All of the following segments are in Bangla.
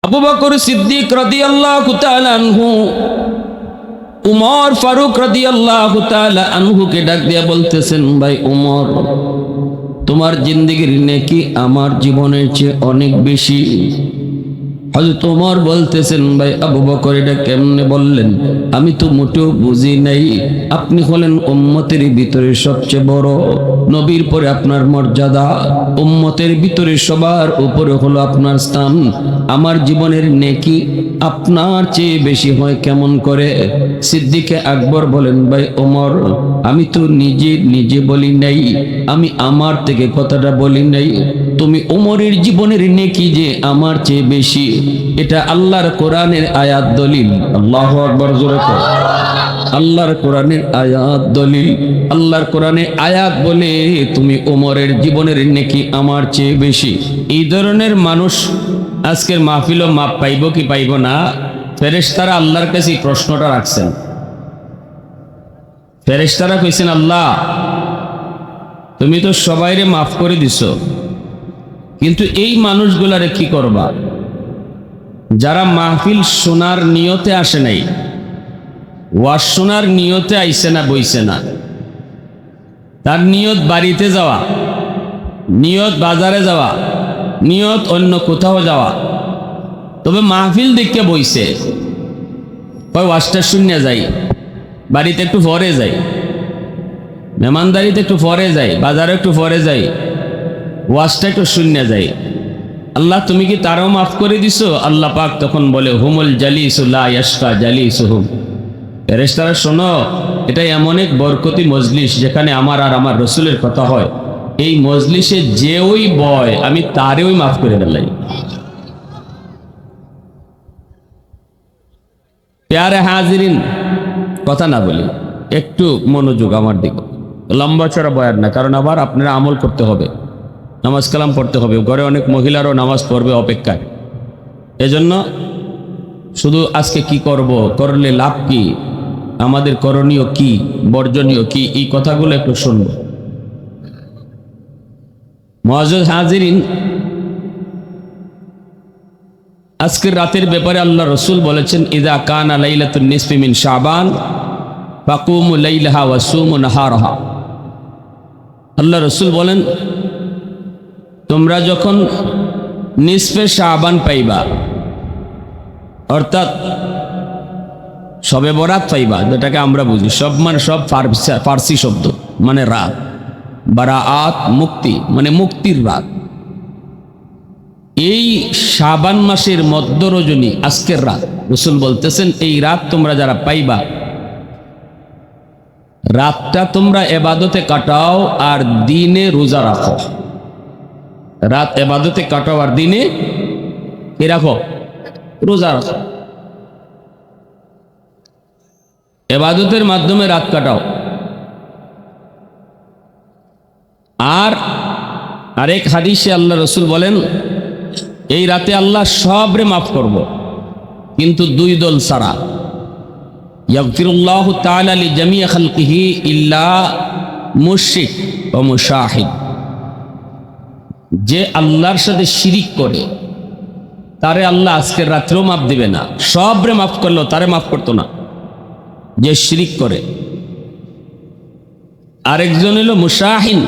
আবু বকর সিদ্দিক রাদিয়াল্লাহু তাআলা আনহু উমর ফারুক রাদিয়াল্লাহু তাআলা আনহুকে ডাক দিয়া বলতেছেন, ভাই উমর, তোমার জিন্দেগির নেকি আমার জীবনের চেয়ে অনেক বেশি। হযরত উমর বলতেছেন, ভাই আবু বকর এটা কেমনে বললেন? আমি তো মোটেও বুঝি নাই। আপনি হলেন উম্মতের ভিতরে সবচেয়ে বড়, নবীর পরে আপনার মর্যাদা, উম্মতের ভিতরে সবার উপরে হলো আপনার স্থান। আমার জীবনের নেকি আপনার চেয়ে বেশি হয় কেমন করে? সিদ্দিকে আকবর বলেন, ভাই ওমর, আমি তো নিজে বলি নাই, আমি আমার থেকে কথাটা বলি নাই। তুমি ওমরের জীবনের নেকি যে আমার চেয়ে বেশি, এটা আল্লাহর কোরআনের আয়াত দলিল। আল্লাহু আকবার, জোরে কর। আল্লাহর কোরআনের আয়াত দলিল। আল্লাহর কোরআনে আয়াত বলে তুমি ওমরের জীবনের নেকি আমার চেয়ে বেশি। এই ধরনের মানুষ আজকের মাহফিলও মাপ পাইব কি পাইব না? ফেরেশতারা আল্লাহর কাছে প্রশ্নটা রাখছেন। ফেরেশতারা কইছেন, আল্লাহ তুমি তো সবাইরে মাফ করে দিছো, কিন্তু এই মানুষগুলারে কি করবা যারা মাহফিল শোনার নিয়তে আসে নাই, ওয়াজ শোনার নিয়তে আইসে না, বইছে না, তার নিয়ত বাড়িতে যাওয়া, নিয়ত বাজারে যাওয়া, নিয়ত অন্য কোথাও যাওয়া, তবে মাহফিল দেখতে বইছে, ওয়াজটা শূন্য যাই, বাড়িতে একটু পরে যাই, মেহমানদারিতে একটু পরে যাই, বাজারে একটু পরে যাই, ওয়াজটা একটু শূন্য যাই। আল্লাহ তুমি কি তারাও মাফ করে দিছো? আল্লাহ পাক তখন বলে, হুমুল জালিসু লা ইয়াশকা জালিসুহুম। ফেরেশতারা শোনো, এটা এমন এক বরকতি মজলিস যেখানে আমার আর আমার রসুলের কথা হয়। এই মজলিসে যে ওই বয় আমি তারেও মাফ করে দিলাই। প্যারে হাজিরিন, কথা না বলি, একটু মনোযোগ আমার দিকে। লম্বা চড়া বয়ার না, কারণ আবার আপনারা আমল করতে হবে, নামাজ কালাম পড়তে হবে, ঘরে অনেক মহিলারও নামাজ পড়বে অপেক্ষায়। এজন্য শুধু আজকে কি করব, করলে লাভ কি, আমাদের করণীয় কি, বর্জনীয় কি, এই কথাগুলো একটু শুনব। মুআজ্জাজ হাজিরিন, আজকের রাতের ব্যাপারে আল্লাহ রসুল বলেছেন, ইযা কানা লাইলাতুন নিসফি মিন শাবান ফাকুমু লাইলাহা ওয়া সুমু নাহারাহা। আল্লাহ রসুল বলেন, তোমরা যখন নিসফে শাবান পাইবা, অর্থাৎ শবে বরাত পাইবা, যেটাকে আমরা বুঝি, সব মানে সব ফার্সি শব্দ, মানে রাত, বারাআত মুক্তি, মানে মুক্তির রাত। এই শাবান মাসের মধ্য রজনী আজকের রাত, রাসূল বলতেছেন, এই রাত তোমরা যারা পাইবা, রাতটা তোমরা ইবাদতে কাটাও আর দিনে রোজা রাখো। রাত ইবাদতে কাটাও আর দিনে কি রাখো? রোজা রাখো। ইবাদতের মাধ্যমে রাত কাটাও। আর আরেক হাদিসে আল্লাহ রসুল বলেন, এই রাতে আল্লাহ সবরে মাফ করব, কিন্তু দুই দল ছাড়া। ইয়াগফিরুল্লাহু তাআলা লিজামিই খালকিহি ইল্লা মুশরিক ওয়া মুশাহিদ। যে আল্লাহর সাথে শিরিক করে তারে আল্লাহ আজকের রাত্রেও মাফ দিবে না। সবরে মাফ করলো, তারে মাফ করতো না যে শিরিক করে। আরেকজন হলো মুশাহিন,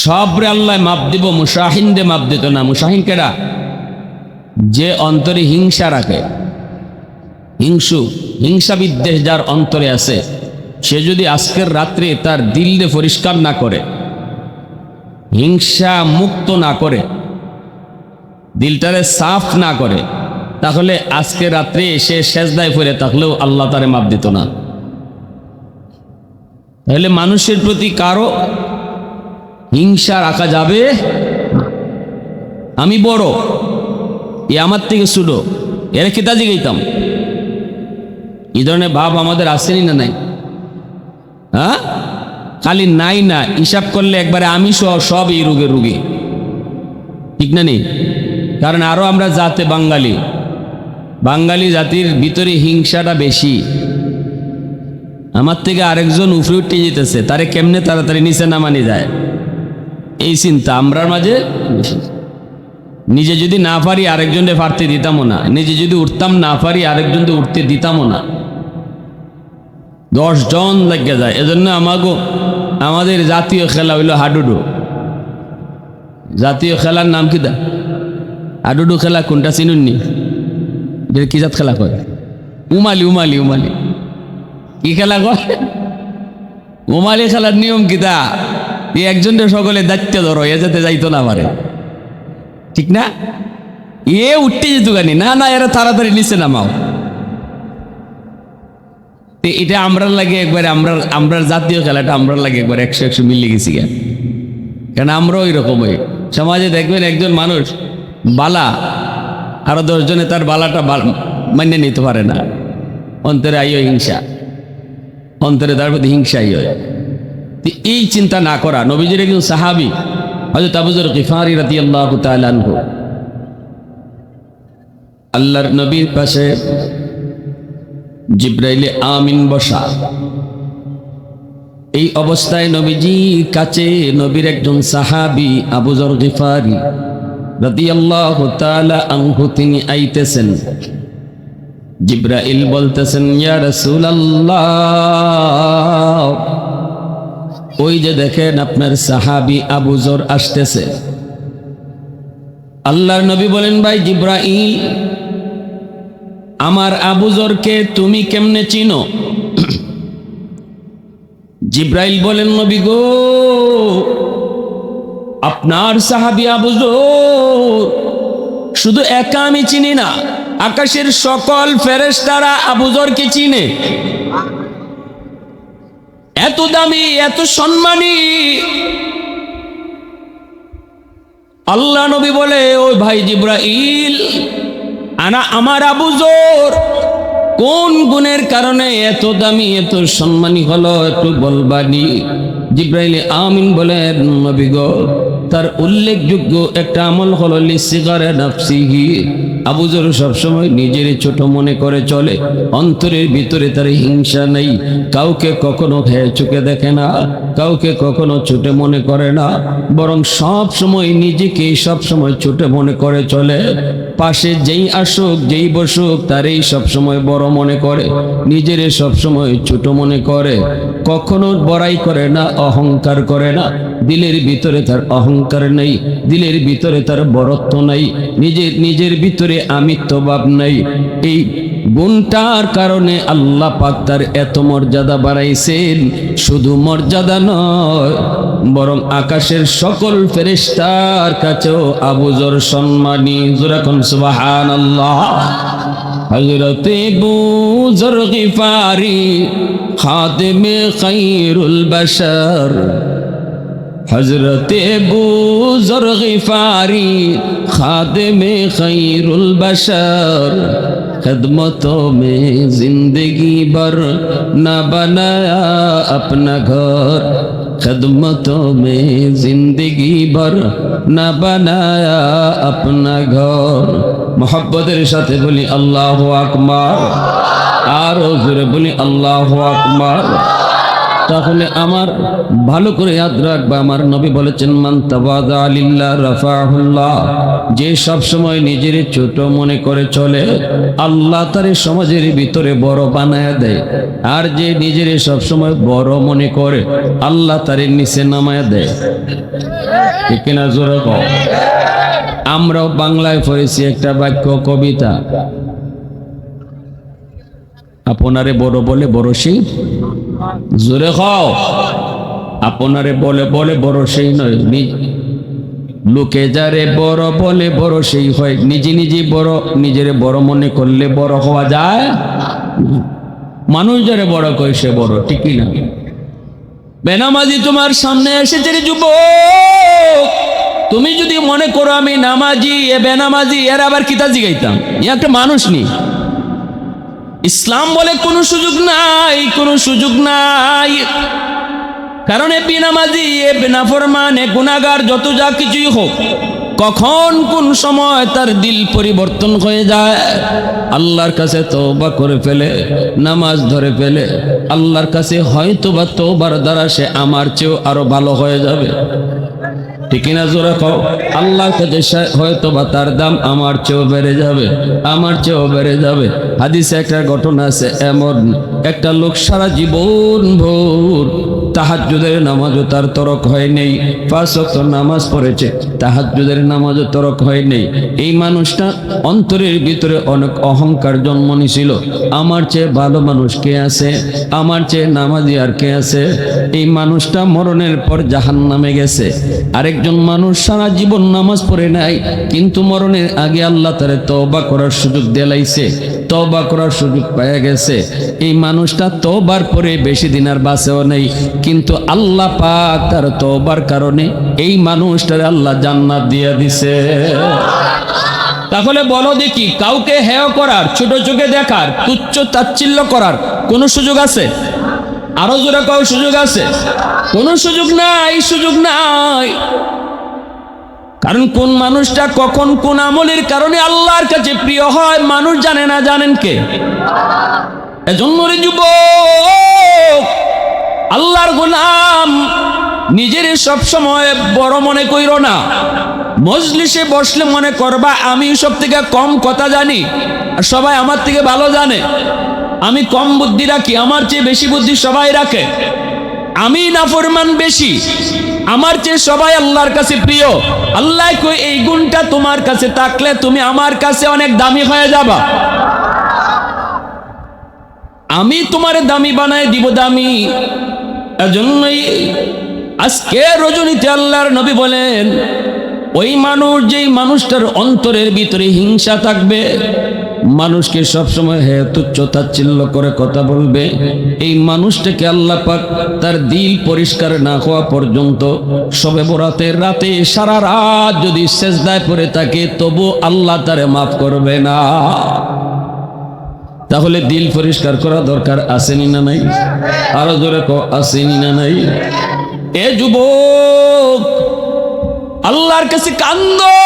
সবরে আল্লাহ মাফ দিব, মুশাহিন দে মাফ দিত না। মুশাহিন কেডা? যে অন্তরে হিংসা রাখে, হিংসা বিদ্বেষ যার অন্তরে আছে, সে যদি আজকের রাত্রে তার দিলকে পরিষ্কার না করে, হিংসা মুক্ত না করে, দিলটারে সাফ না করে, তাহলে আজকে রাত্রে সে সেজদায় পড়ে থাকলেও আল্লাহ তারে মাফ দিত না। তাহলে মানুষের প্রতি কারো হিংসা রাখা যাবে? আমি বড়, এ আমার থেকে ছোট, এর কেতাজি গাইতাম, এই ধরনের ভাব আমাদের আসেনি না নাই? হ্যাঁ, খালি নাই না, হিসাব করলে একবারে আমি সব এই রোগের রোগী, ঠিক না নেই? কারণ আরো আমরা জাতে বাঙালি জাতির ভিতরে হিংসাটা বেশি। আমার থেকে আরেকজন উপরে উঠে যেতেছে, তারে কেমনে তাড়াতাড়ি নিচে নামানি যায়, এই চিন্তা আমরার মাঝে বেশি। নিজে যদি না পারি আরেকজনকে পারতে দিতামও না, নিজে যদি উঠতাম না পারি আরেকজনকে উঠতে দিতামও না। 10 জন লেগে যায়। এজন্য আমাদের জাতীয় খেলা হইল হাডুডু। জাতীয় খেলার নাম কি দা? হাডুডু খেলা। কোনটা চিনুননি? কি জাত খেলা কয়? উমালি উমালি উমালি। কি খেলা কয়? উমালি খেলার নিয়ম কিতা? এই একজনের সকলে দায়িত্ব ধরো, এ যাতে যাইতো না পারে, ঠিক না? এ উঠতে যেত গানি, না না এরা তাড়াতাড়ি নিচে নামাও। এটা আমরা লাগে একবারে, আমরা জাতীয় খেলাটা আমরা লাগে একবার 100 মিলে গেছি কেন? কেন আমরাও ওইরকম হই। সমাজে দেখবেন একজন মানুষ বালা, আরো 10 জনে তার বালাটা মান্য নিতে পারে না, অন্তরে আইও হিংসা, অন্তরে তার প্রতি হিংসাই হয়। এই চিন্তা না করা। নবীজির একজন সাহাবী হযরত আবু যর গিফারী রাদিয়াল্লাহু তাআলা আনহু, আল্লাহর নবীর পাশে জিবরাইলে আমিন বসা। এই অবস্থায় নবীজির কাছে নবীর একজন সাহাবী আবু যর গিফারী রাদিয়াল্লাহু তাআলা আনহু তিনি আইতেছেন। জিবরাইল বলতেছেন, ইয়া রাসূলুল্লাহ, ওই যে দেখেন আপনার সাহাবী আবু যর আসতেছে। আল্লাহর নবী বলেন, ভাই জিবরাইল, আমার আবু যরকে তুমি কেমনে চিনো? জিবরাইল বলেন, নবী গো, আপনার সাহাবী আবু যর শুধু একা আমি চিনি না, আকাশের সকল ফেরেশতারা আবু যরকে চিনে। এত দামি, এত সম্মানী। আল্লাহ নবী বলে, ওই ভাই জিবরাইল, আমার আবু যর কোন গুণের কারণে এত দামি, এত সম্মানী হলো, একটু বলবানি? জিবরাইল আমিন বলেন, নবী গো, তার উল্লেখযোগ্য একটা আমল হলো লিসিগারে নাফসিহি। আবু যর সবসময় নিজের ছোট মনে করে চলে, অন্তরের ভিতরে তার হিংসা নেই, কাউকে কখনো খেয়ে চোখে দেখে না, কাউকে কখনো ছোট মনে করে না, বরং সব সময় নিজেকে সব সময় ছোট মনে করে চলে। পাশে যেই আসুক, যেই বসুক, তারই সব সময় বড় মনে করে, নিজের সব সময় ছোট মনে করে, কখনো বড়াই করে না, অহংকার করে না। দিলের ভিতরে তার অহংকার নেই, দিলের ভিতরে তার বড়ত্ব নাই, নিজের ভিতরে আমিত্বভাব নাই। এই গুণটার কারণে আল্লাহ পাক তার এত মর্যাদা বাড়াইছেন। শুধু মর্যাদা নয়, বরং আকাশের সকল ফেরেশতার কাছেও আবু যর সম্মানী। যখন সুবহানাল্লাহ। হযরত আবু যর গিফারী খাদেমে খায়রুল বাশার, হযরত আবু যর গিফারী খাদেমে খায়রুল বাশার, खिदमतों में जिंदगी भर न बनाया अपना घर, खिदमतों में जिंदगी भर न बनाया अपना घर। मोहब्बतेर साथे बोली अल्लाहु আকবার, আর জোরে বলি আল্লাহু আকবার। তাহলে আমার ভালো করে ইয়াদ রাখবা, আমার নবী বলেছেন, মান তাওয়াদা লিল্লাহ রাফাহুল্লাহ। যে সব সময় নিজের ছোট মনে করে চলে, আল্লাহ তার সমাজের ভিতরে বড় বানায় দেয়। আর যে নিজের সব সময় বড় মনে করে, আল্লাহ তার নিচে নামায় দেয়। ঠিক না? জোরে কও। আমরাও বাংলায় পড়েছি একটা বাক্য, কবিতা, আপনারে বড় বলে বড় সেই। জোরে খাও। আপনারে বলে বলে বড় সেই নয়, লোকে যারে বড় বলে বড় সেই হয়। নিজে নিজে বড়, নিজের বড় মনে করলে বড় হওয়া যায়? মানুষ যারে বড় কয় সে বড়, ঠিকই না? বেনামাজি তোমার সামনে এসেছে রে যুবক, তুমি যদি মনে করো আমি নামাজি, এ বেনামাজি, এর আবার কিতা জিগাইতাম? এ একটা মানুষ নি। ইসলাম বলে কোনো সুযোগ নাই, কোনো সুযোগ নাই। কারণ এ বেনামাজি, এ বেনাফরমান, এ গুনাহগার, যত যা কিছুই হোক, কখন কোন সময় তার দিল পরিবর্তন হয়ে যায়, আল্লাহর কাছে তওবা করে ফেলে, নামাজ ধরে ফেলে, আল্লাহর কাছে হয়তো বা তওবার দ্বারা সে আমার চেয়েও আরো ভালো হয়ে যাবে। ঠিক না জোরে কও। আল্লাহর কাছে হয়তো বা তার দাম আমার চেয়েও বেড়ে যাবে, আমার চেয়েও বেড়ে যাবে। হাদিসে একটা ঘটনা আছে, এমন একটা লোক সারা জীবন ভোর তাহাজ্জুদের নামাজও তার তরক হয় নেই, 5 ওয়াক্ত নামাজ পড়েছে, তাহাজ্জুদের নামাজও তরক হয় নেই। এই মানুষটা অন্তরের ভিতরে অনেক অহংকার জন্ম নিছিল। আমার চেয়ে ভালো মানুষ কে আছে, আমার চেয়ে নামাজি আর কে আছে? এই মানুষটা মরণের পর জাহান্নামে গেছে। আরেকজন মানুষ সারা জীবন নামাজ পড়ে নাই, কিন্তু মরণের আগে আল্লাহ তারে তওবা করার সুযোগ দিলাইছে, তওবা করার সুযোগ পেয়ে গেছে। এই মানুষটা তওবার পরে বেশি দিন আর বাঁচেও নেই, কিন্তু আল্লাহ পাক তার তওবার কারণে এই মানুষটারে আল্লাহ জান্নাত দিয়ে দিছে। তাহলে বলো দেখি, কাউকে হেয় করার, ছোট চোখে দেখার, তুচ্ছ তাচ্ছিল্য করার কোনো সুযোগ আছে? আরো জোরে কাউ সুযোগ আছে? কোনো সুযোগ নাই, সুযোগ নাই। কারণ কোন মানুষটা কখন কোন আমলের কারণে আল্লাহর কাছে প্রিয় হয় মানুষ জানে না। জানেন কে? এজন্য রে যুবক, আল্লাহর গোলাম নিজের সব সময় বড় মনে কইরো না। মজলিসে বসলে মনে করবা আমি সব থেকে কম কথা জানি আর সবাই আমার থেকে ভালো জানে, আমি কম বুদ্ধি রাখি, আমার চেয়ে বেশি বুদ্ধি সবাই রাখে, আমি নাফরমান বেশি, আমার চেয়ে সবাই আল্লাহর কাছে প্রিয়। আল্লাহ কই এই গুণটা তোমার কাছে থাকলে তুমি আমার কাছে অনেক দামি হয়ে যাবা, আমি তোমার দামি বানায় দিব, দামি। এজন্যই আজকে রজনীতে আল্লাহর নবী বলেন, ওই মানুষ যেই মানুষটার অন্তরের ভিতরে হিংসা থাকবে, মানুষকে সবসময় হে তুচ্ছ তাচ্ছিল্য করে কথা বলবে, এই মানুষটাকে আল্লাহ পাক তার দিল পরিষ্কার না হওয়া পর্যন্ত শবে বরাতের রাতে সারা রাত যদি সেজদায় পড়ে থাকে তবু আল্লাহ তারে মাফ করবে না। তাহলে দিল পরিষ্কার করা দরকার আসেনি না নাই? আরো জোরে কও, আসেনি না নাই? এ যুবক, আল্লাহর কাছে কান্দো।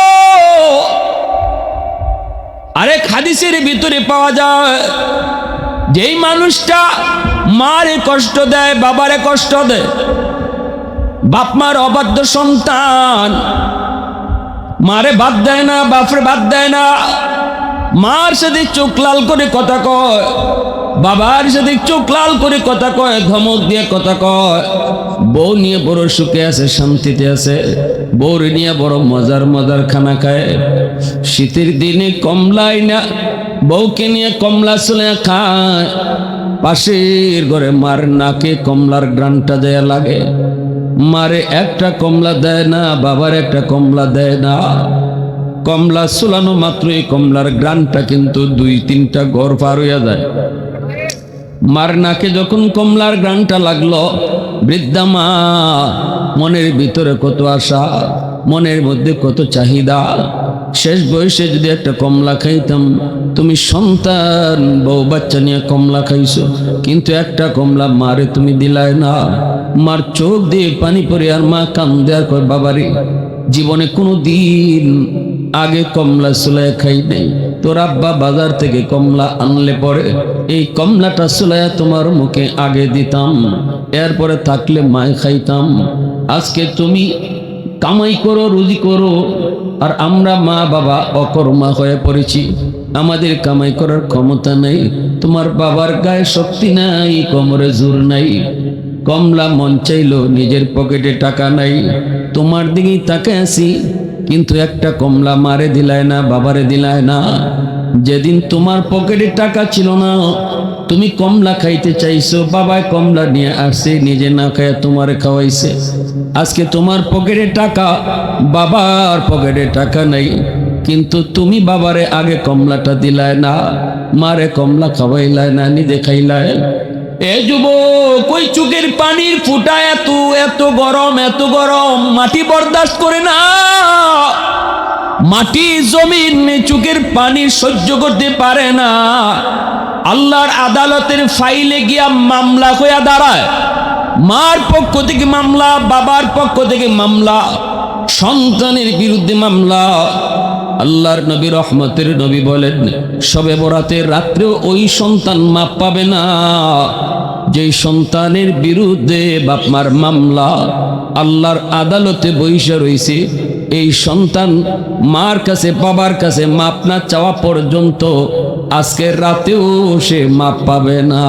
আরেক হাদিসের ভিতরে পাওয়া যায়, যেই মানুষটা মারে কষ্ট দেয়, বাবারে কষ্ট দেয়, বাপ মার অবাধ্য সন্তান, মারে বাদ দেয় না, বাপরে বাদ দেয় না, মার সাথে চোখ লাল করে কথা কয়, বাবার সাথে চোখ লাল করে কথা কয়, ধমক দিয়ে কথা কয়, বউ নিয়ে বড় সুখে আছে, শান্তিতে আছে, বউর নিয়ে বড় মজার মজার খানা খায়, শীতের দিনে কমলাই না বউকে নিয়ে কমলা চলে খায়, পাশের ঘরে মার নাকে কমলার গ্রানটা দেয়া লাগে, মারে একটা কমলা দেয় না, বাবার একটা কমলা দেয় না, কমলা চুলানো মাত্রই কমলার গ্রানটা কিন্তু 2-3টা ঘর পার হইয়া যায়। মার নাকে যখন কমলার গ্রানটা লাগলো, বৃদ্ধা মা মনের ভিতরে কত আশা, মনের মধ্যে কত চাহিদা, শেষ বয়সে যদি একটা কমলা খাইতাম। তুমি সন্তান বউ বাচ্চা নিয়ে কমলা খাইছো, কিন্তু একটা কমলা মারে তুমি দিলাই না। মার চোখ দিয়ে পানি পড়ে আর মা কান্দে আর কয়, বাবারে জীবনে কোনো দিন আগে কমলা সুলাইয়া খাই নাই, তোর আব্বা বাজার থেকে কমলা আনলে পরে এই কমলাটা সুলাইয়া তোমার মুখে আগে দিতাম, এরপরে থাকলে মায় খাইতাম। আজকে তুমি কামাই করো, রুজি করো, আর আমরা মা বাবা অকর্মা হয়ে পড়েছি, আমাদের কামাই করার ক্ষমতা নেই, তোমার বাবার গায়ে শক্তি নাই, কোমরে জোর নাই, কমলা মন চাইলো, নিজের পকেটে টাকা নাই, তোমার দিকেই তাকায় আছি, কিন্তু একটা কমলা মারে দিলায় না, বাবারে দিলায় না। যেদিন তোমার পকেটে টাকা ছিল না, তুমি কমলা খাইতে চাইছো, বাবায় কমলা নিয়ে আসছে, নিজে না খায় তোমারে খাওয়াইছে। আজকে তোমার পকেটে টাকা, বাবার পকেটে টাকা নাই, কিন্তু তুমি বাবারে আগে কমলাটা দিলায় না, মারে কমলা খাওয়াইলায় না, নিজে খাইলায়। এ যুবক, ওই চোখের পানির ফুটা এত এত গরম, এত গরম, মাটি বরদাস্ত করে না, মাটি জমিন চোখের পানি সহ্য করতে পারে না। আল্লাহর আদালতের ফাইলে গিয়া মামলা হইয়া দাঁড়ায়, মার পক্ষ থেকে মামলা, বাবার পক্ষ থেকে মামলা, সন্তানের বিরুদ্ধে মামলা। আল্লাহর নবী রহমতের নবী বলেন, শবে বরাতের রাত্রেও ওই সন্তান মাপ পাবে না যেই সন্তানের বিরুদ্ধে বাপ মার মামলা, আল্লাহর আদালতে বইসা রইছে। এই সন্তান মার কাছে বাবার কাছে মাপ না চাওয়া পর্যন্ত আজকের রাতেও সে মাপ পাবে না।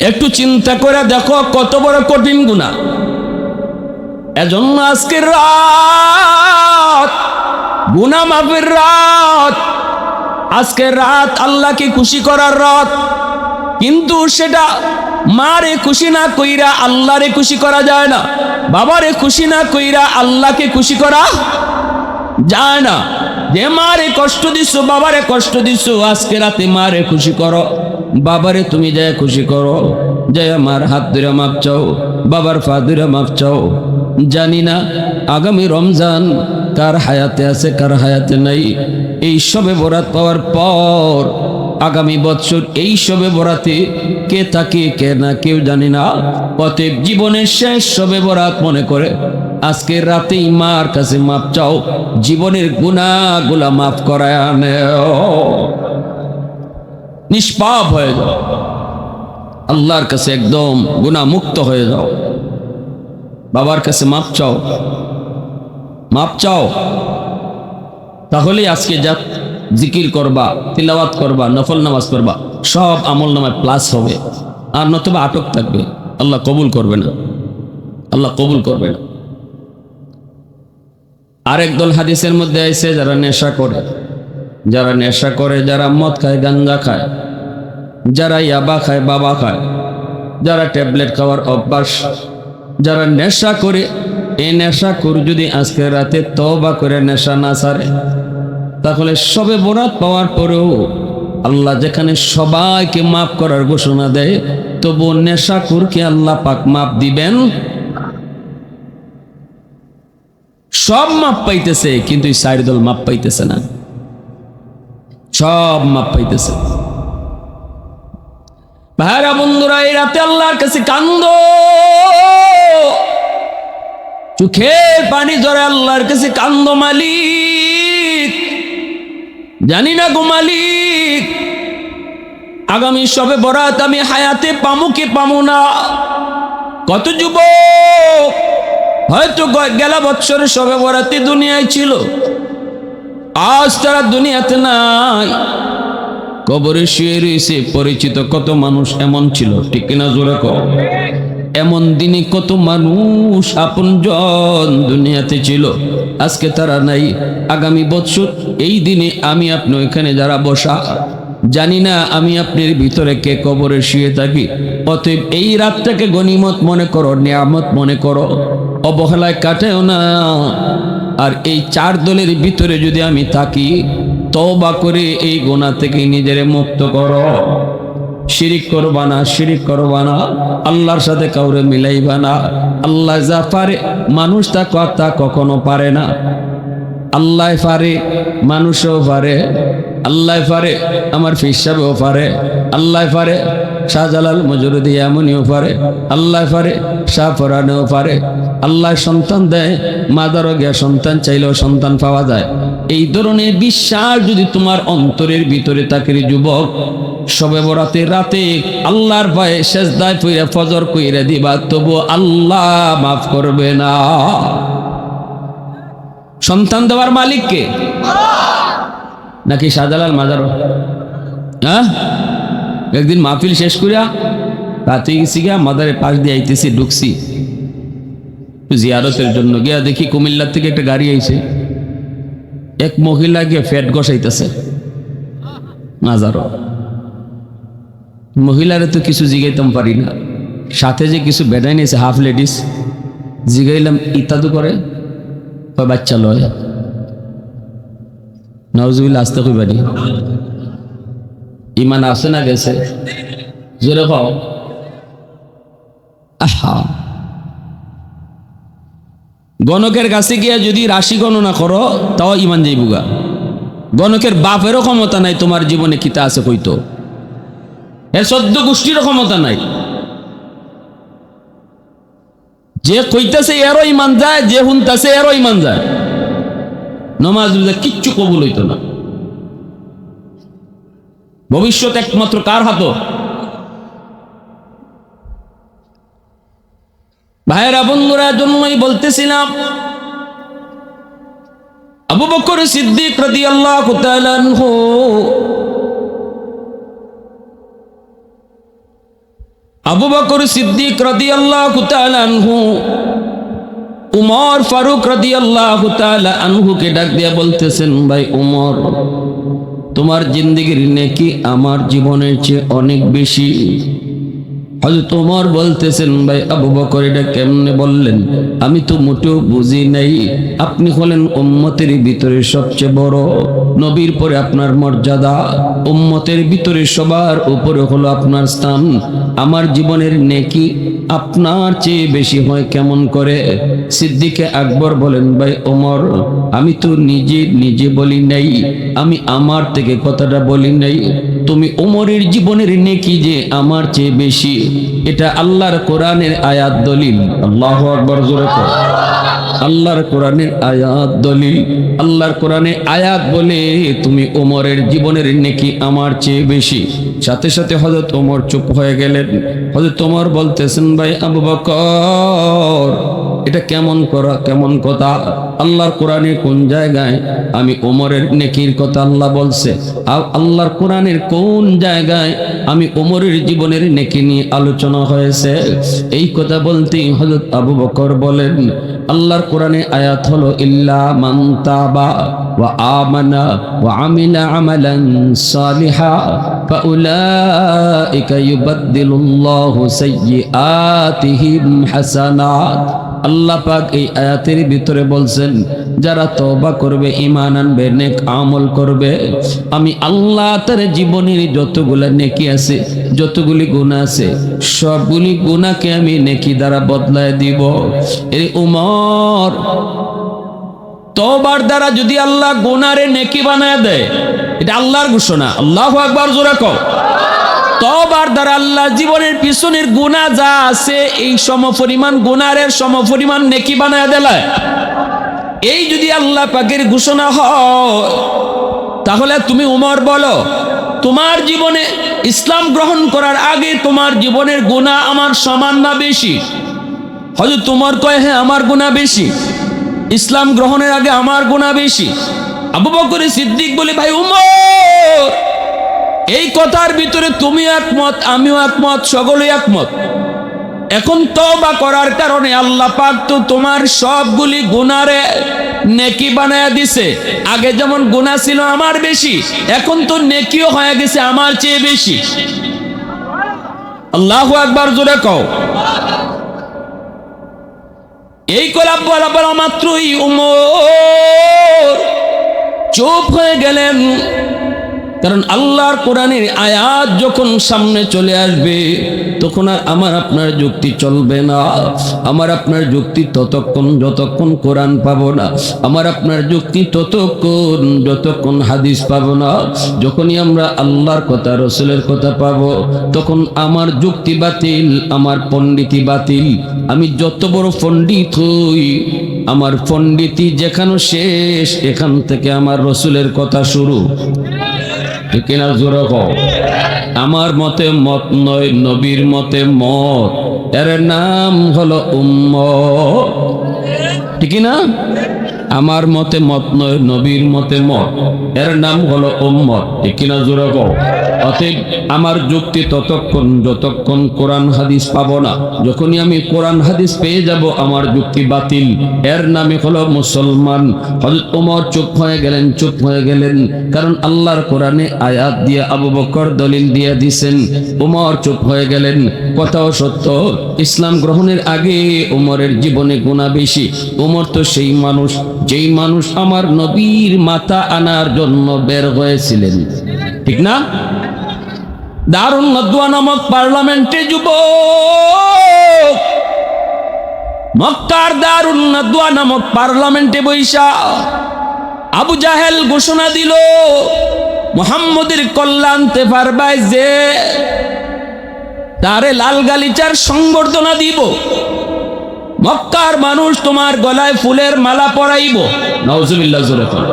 একটু চিন্তা করে দেখো কত বড় কঠিন গুনাহ। এজন্য আজকের রাত গুনাহ মাফের রাত, আজকের রাত আল্লাহকে খুশি করার রাত। কিন্তু সেটা মারে খুশি না কইরা আল্লাহরে খুশি করা যায় না, বাবারে খুশি না কইরা আল্লাহকে খুশি করা যায় না। যে মারে কষ্ট দিছো, বাবারে কষ্ট দিছো, আজকে রাতে মারে খুশি করো, বাবারে তুমি যায় খুশি করো, যায় আমার হাত ধরে মাপ চাও, বাবার পা ধরে মাপ চাও। জানি না আগামী রমজান কার হায়াতে আছে কার হায়াতে নাই। এই সবে বরাত পাওয়ার পর আগামী বছর এই সবে বরাতে কে থাকে কে না কেউ জানি না। অতএব জীবনের শেষ সবে বরাত মনে করে আজকের রাতেই মার কাছে মাপ চাও, জীবনের গুনাহগুলা মাফ করায় আনেও, নিষ্পাপ হয়ে যাও, আল্লাহর কাছে একদম গুনাহ মুক্ত হয়ে যাও। বাবার কাছে মাপ চাও, মাপ চাও, তাহলে আজকে যা জিকির করবা, তিলাওয়াত করবা, নফল নামাজ করবা, সব আমল নামায় প্লাস হবে। আর নতুবা আটক থাকবে, আল্লাহ কবুল করবে না, আল্লাহ কবুল করবে না। আরেক দল হাদিসের মধ্যে আইছে যারা নেশা করে, যারা নেশা করে, যারা মদ খায়, গাঞ্জা খায়, যারা ইয়াবা খায়, বাবা খায়, যারা ট্যাবলেট খাওয়ার অভ্যাস, যারা নেশা করে, এই নেশা করে যদি আজকে রাতে তওবা করে নেশা না ছাড়ে, তাহলে সবে বরাত পাওয়ার পরেও আল্লাহ যেখানে সবাইকে মাফ করার ঘোষণা দেয়, তবু নেশা করকে আল্লাহ পাক মাফ দিবেন। সব মাপ পাইতেছে কিন্তু এই চার দল মাপ পাইতেছে না, সব মাপ পাইতেছে। ভাইরা বন্ধুরা, এই রাতে আল্লাহর কাছে কান্দো, চোখের পানি ঝরে আল্লাহর কাছে কান্দো। মালিক, জানি না গো মালিক, আগামী সবে বরাত আমি হায়াতে পামু কি পামু না। কত যুবক হয়তো গেলা বছরে সবে বরাতে দুনিয়ায় ছিল, আজ তারা দুনিয়াতে নাই, কবরে শুয়ে রয়েছে। পরিচিত কত মানুষ এমন ছিল, ঠিক কিনা জোরে কও? এমন দিনে কত মানুষ আপনজন দুনিয়াতে ছিল, আজকে তারা নাই। আগামী বছর এই দিনে আমি আপনি এখানে যারা বসা, জানি না আমি আপনার ভিতরে কে কবরে শুয়ে থাকি। অতএব এই রাতটাকে গনিমত মনে করো, নিয়ামত মনে করো, অবহেলায় কাটেও না। আর এই চার দলের ভিতরে যদি আমি থাকি, তওবা করে এই গুনাহ থেকে নিজেরে মুক্ত করো। শিরিক করবা না, শিরিক করবা না, আল্লাহর সাথে কাউরে মিলাইবা না। আল্লাহ যা পারে মানুষ তা কথা কখনো পারে না। আল্লাহ পারে, মানুষও পারে, আল্লাহ পারে, আমার পীর সাহেবও পারে, আল্লাহ পারে, শাহজালাল মজরুদি এমনিও পারে, আল্লাহ পারে, শাহ ফরানেও পারে। আল্লাহ সন্তান দেয়, মাদারও গিয়া সন্তান চাইলেও সন্তান পাওয়া যায়। এই ধরনের বিশ্বাস যদি তোমার অন্তরের ভিতরে থাকে রে যুবক, সবে বরাতের রাতে আল্লাহর ভয়ে সেজদায় পইরা ফজর কইরা দিবা, তবু আল্লাহ মাফ করবে না। সন্তান দেওয়ার মালিক কে? নাকি শাহজালাল মাজারও? হ্যাঁ, একদিন মাহফিল শেষ করিয়া রাতে গেছি গিয়া মাদারের পাশ দিয়ে আইতেছি, ঢুকছি জিয়ারতের জন্য, গিয়া দেখি কুমিল্লার থেকে একটা গাড়ি আইছে, এক মহিলা গিয়ে ফ্যাট গসাইতেছে মাজারও। মহিলারে তো কিছু জিগাইতাম পারি না, সাথে যে কিছু বেড়াই নিয়েছে হাফ লেডিস, জিগাইলাম ইত্যাদু করে, বাচ্চা লয়। নাউজুবিল্লাহ, আস্তে কইবানি, ইমান আছে না গেছে? জোরে কও। আহা, গণকের কাছে গিয়া যদি রাশি গণনা করো তাও ইমান যাইবুগা। গণকের বাপেরও ক্ষমতা নাই তোমার জীবনে কিতা আছে কইতো, এর 14 গোষ্ঠীরও ক্ষমতা নাই। যে কইতাছে এরও ইমান যায়, যে হুনতাছে এরও ইমান যায়। নমাজ কিচ্ছু কবুল হইতো না। ভবিষ্যৎ একমাত্র কার হাত? ভাইরা বন্ধুরা, জন্যই বলতেছিলাম আবু বকর সিদ্দিক রাদিয়াল্লাহু তাআলা আনহু আবু বকর সিদ্দিক রাদিয়াল্লাহু তাআলা আনহু উমর ফারুক রাদিয়াল্লাহু তাআলা আনহুকে ডাক দিয়ে বলতেছেন, ভাই উমর, তোমার জিন্দেগির নেকি আমার জীবনের চেয়ে অনেক বেশি। হযরত ওমর বলতেছেন, ভাই আবু বকর এটা কেমনে বললেন? আমি তো মোটেও বুঝি নাই। আপনি হলেন উম্মতের ভিতরে সবচেয়ে বড়, নবীর পরে আপনার মর্যাদা, উম্মতের ভিতরে সবার উপরে হলো আপনার স্থান। আমার জীবনের নেকি আপনার চেয়ে বেশি হয় কেমন করে? সিদ্দিকে আকবর বলেন, ভাই ওমর, আমি তো নিজে বলি নাই, আমি আমার থেকে কথাটা বলি নাই। তুমি ওমরের জীবনের নেকি যে আমার চেয়ে বেশি, এটা আল্লাহর কোরআনের আয়াত দলিল। আল্লাহু আকবার, জোরে কর। আল্লাহর কোরআনের আয়াত দলিল। আল্লাহর কোরআনে আয়াত বলে তুমি ওমরের জীবনের নেকি আমার চেয়ে বেশি। সাথে সাথে হযরত ওমর চুপ হয়ে গেলেন। হযরত ওমর বলতেছেন, ভাই আবু বকর, এটা কেমন কথা? আল্লাহর কোরআনে কোন জায়গায় আমি ওমরের নেকির কথা আল্লাহ বলছে? আর আল্লাহর কোরআনের কোন জায়গায় আমি ওমরের জীবনের নেকি নিয়ে আলোচনা হয়েছে? এই কথা বলতেই হযরত আবু বকর বলেন, আল্লাহর কোরআনে আয়াত হলো ইল্লা মান তাবা ওয়া আমানা ওয়া আমিলা আমালান সালিহা ফাউলাইকা ইউবাদদিলুল্লাহু সাইয়্যাতিহিম হাসানাত। আল্লাহ পাক এই আয়াতের ভিতরে বলছেন, যারা তওবা করবে, ঈমান আনবে, নেক আমল করবে, আমি আল্লাহ তার জীবনের যতগুলা নেকি আছে, যতগুলি গুনাহ আছে, সবগুলি গুনাহকে আমি নেকি দ্বারা বদলায় দিব। এই উমর, তওবার দ্বারা যদি আল্লাহ গুনারে নেকি বানায় দেয়, এটা আল্লাহর ঘোষণা। আল্লাহু আকবার, জোরে কও। তওবার দ্বারা আল্লাহ জীবনের পিছনের গুনাহ যা আছে এই সমপরিমাণ গুনাহের সমপরিমাণ নেকি বানায় দেয়। এই যদি আল্লাহ পাকের ঘোষণা হয়, তাহলে তুমি উমর বলো, তোমার জীবনে ইসলাম গ্রহণ করার আগে তোমার জীবনের গুনাহ আমার সমান না বেশি? হযরত উমর কয়, হ্যাঁ আমার গুনাহ বেশি, ইসলাম গ্রহণের আগে আমার গুনাহ বেশি। আবু বকর সিদ্দিক বলে, ভাই উমর, এই কথার ভিতরে তুমি একমত, আমিও একমত, সকলেই একমত। এখন তওবা করার কারণে আল্লাহ পাক তো তোমার সবগুলি গুনারে নেকি বানায়া দিছে। আগে যেমন গুনাহ ছিল আমার বেশি, এখন তো নেকিও হয়ে গেছে আমার চেয়ে বেশি। আল্লাহু আকবার, জোরে কও। এই কথা বলা মাত্রই উমর চুপ হয়ে গেলেন। কারণ আল্লাহর কোরআনের আয়াত যখন সামনে চলে আসবে, তখন আর আমার আপনার যুক্তি চলবে না। আমার আপনার যুক্তি ততক্ষণ যতক্ষণ কোরআন পাবো না, আমার আপনার যুক্তি ততক্ষণ যতক্ষণ হাদিস পাবো না। যখনই আমরা আল্লাহর কথা, রসুলের কথা পাবো, তখন আমার যুক্তি বাতিল, আমার পণ্ডিতি বাতিল। আমি যত বড় পণ্ডিত হই, আমার পণ্ডিতি যেখানে শেষ, এখান থেকে আমার রসুলের কথা শুরু। ঠিক কিনা, জোরে কও। আমার মতে মত নয়, নবীর মতে মত, এর নাম হলো উম্মত। ঠিক না? আমার মতে মত নয়, নবীর মতে মত, এর নাম হলো উম্মত। ঠিক কিনা, জোরে কও। অতএব আমার যুক্তি ততক্ষণ যতক্ষণ কোরআন হাদিস পাবো না। যখনই আমি কোরআন হাদিস পেয়ে যাব, আমার যুক্তি বাতিল, এর নামে হলো মুসলমান। হযরত ওমর চুপ হয়ে গেলেন। কারণ আল্লাহর কোরআনে আয়াত দিয়ে আবু বকর দলিল দিয়ে দিছেন। ওমর চুপ হয়ে গেলেন। কথাও সত্য, ইসলাম গ্রহণের আগে ওমরের জীবনে গুনাহ বেশি। ওমর তো সেই মানুষ, যেই মানুষ আমার নবীর মাথা আনার জন্য বের হয়েছিলেন। ঠিক না? দারুন নদওয়া নামক পার্লামেন্টে যুবক, মক্কার দারুন নদওয়া নামক পার্লামেন্টে বৈশা আবু জাহেল ঘোষণা দিল, মুহাম্মদের কল্যাণতে পারবাই যে, তারে লাল গালিচার সংবর্ধনা দিব। মক্কার মানুষ তোমার গলায় ফুলের মালা পরাইব। নাউজুবিল্লাহ, জোরে কর।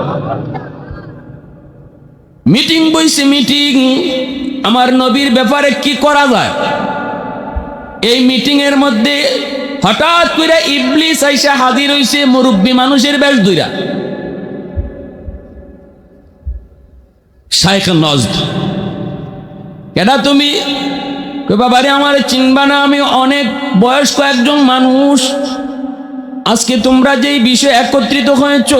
মিটিং বইছে, মিটিং, আমার নবীর ব্যাপারে কি করা যায়। এই মিটিং এর মধ্যে হঠাৎ করে ইবলিস আইসা হাজির হইছে মুরব্বী মানুষের বেশ ধইরা। শাইখ নজদ, কেডা তুমি? বাবারে আমার চিনবা না, আমি অনেক বয়স্ক একজন মানুষ। আজকে তোমরা যেই বিষয়ে একত্রিত হয়েছ,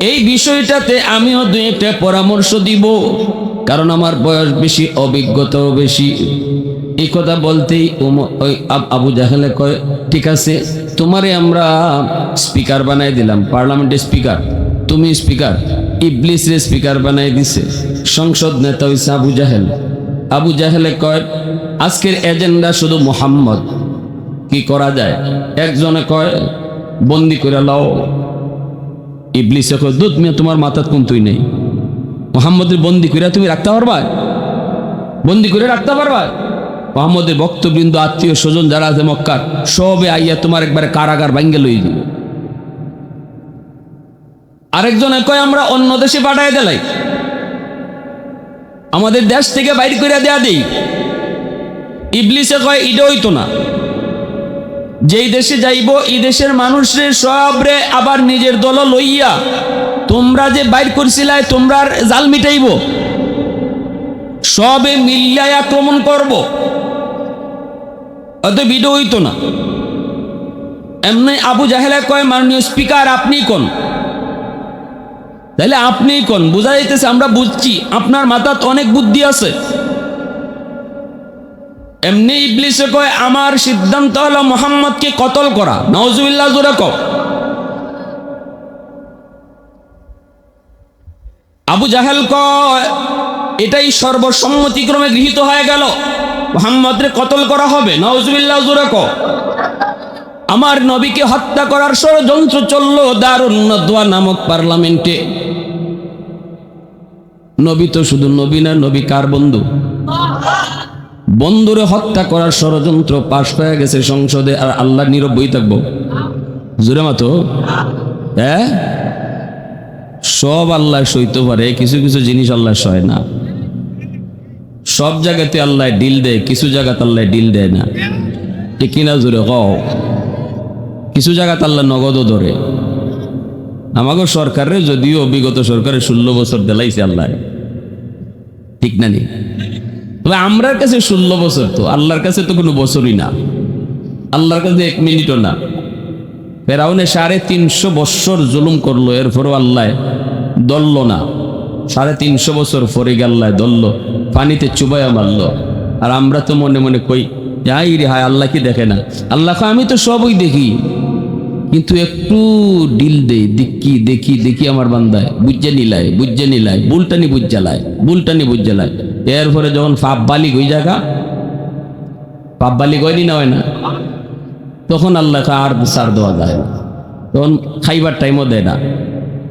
এই বিষয়টাতে আমিও দুই একটা পরামর্শ দিব, কারণ আমার বয়স বেশি, অভিজ্ঞতাও বেশি। এই কথা বলতেই ওই আবু জাহেলে কয়, ঠিক আছে, তোমারে আমরা স্পিকার বানাই দিলাম, পার্লামেন্টের স্পিকার, তুমি স্পিকার। ইবলিসের স্পিকার বানাই দিছে, সংসদ নেতা হইছে আবু জাহেল। আবু জাহেলে কয়, আজকের এজেন্ডা শুধু মুহাম্মদ, কি করা যায়? একজনে কয়, বন্দি করে লাও। ইবলিসে কয়, দুধ মিয়া, তোমার মাথাত কুন্তুই নেই, মুহাম্মদের বন্দি করে তুমি রাখতে পারবা? বন্দি করে রাখতে পারবা? মুহাম্মদের ভক্তবৃন্দ, আত্মীয় স্বজন যারা আছে মক্কার, সবে আইয়া তোমার একবারে কারাগার ভাঙ্গে লই দিবে। আরেকজনে কয়, আমরা অন্য দেশে পাঠায় দিলাই, আমাদের দেশ থেকে বাইর করে দেয়া দেই। ইবলিসে কয়, এটা হইতো না, যেই দেশে যাইব এই দেশের মানুষের সবরে আবার নিজের দল লইয়া তোমরা যে বাইর করছিলাই তোমরা জাল মিটাইব, সবে মিল্লায় আক্রমণ করব, অত ভিডিও হইতো না। এমনি আবু জাহেলে কয়, মাননীয় স্পিকার আপনি কোন? তাহলে আপনি কোন বুঝা যাইতেছে, আমরা বুঝছি আপনার মাথাত অনেক বুদ্ধি আছে। এমনি ইবলিসে কয়, আমার সিদ্ধান্ত হলো মুহাম্মদকে কতল করা। নাউজুবিল্লাহ, জোরে কও। আবু জাহেল কয়, এটাই সর্বসম্মতিক্রমে গৃহীত হয়ে গেল, মুহাম্মদকে কতল করা হবে। নাউজুবিল্লাহ, জোরে কও। আমার নবীকে হত্যা করার ষড়যন্ত্র চলল দারুন নদওয়া নামক পার্লামেন্টে। নবী তো শুধু নবী না, নবী কার বন্ধু? বন্ধুরে হত্যা করার ষড়যন্ত্র পাশ হয়ে গেছে সংসদে, আর আল্লাহ নীরব বই থাকবো? জোরে মাতো, হ্যাঁ? সব আল্লাহ সইতে পারে, কিছু কিছু জিনিস আল্লাহ সয় না। সব জায়গাতে আল্লাহ ডিল দেয়, কিছু জায়গাতে আল্লাহ ডিল দেয় না, ঠিক কিনা? জোরে কও। কিছু জায়গাতে আল্লাহ নগদও ধরে। আমাকে সরকারের, যদিও বিগত সরকারের 16 বছর দেলাইছে আল্লাহ, ঠিক না নি? তবে আমরার কাছে 16 বছর, তো আল্লাহর কাছে তো কোনো বছরই না, আল্লাহর কাছে 1 মিনিটও না। ফেরাউনে 350 বছর জুলুম করলো, এরপরও আল্লাহ দলল না। 350 বছর পরে আল্লাহ দলল, পানিতে চুবাইয়া মারল। আর আমরা তো মনে মনে কই, যাই রে হায়, আল্লাহ কি দেখে না? আল্লাহ কয়, আমি তো সবই দেখি, কিন্তু একটু ডিল দেই, দেখি দেখি দেখি আমার বান্দায় বুঝে নিলায়, বুঝে নিলায়, বুলটানি বুঝালায়, বুলটানি বুঝালায়। এরপরে যখন পাপ বালিক ওই জায়গা, পাপ বালিক হয়নি না, হয় না, তখন আল্লাহকে আর সার দেওয়া যায় না। তখন খাইবার টাইমও দেয় না,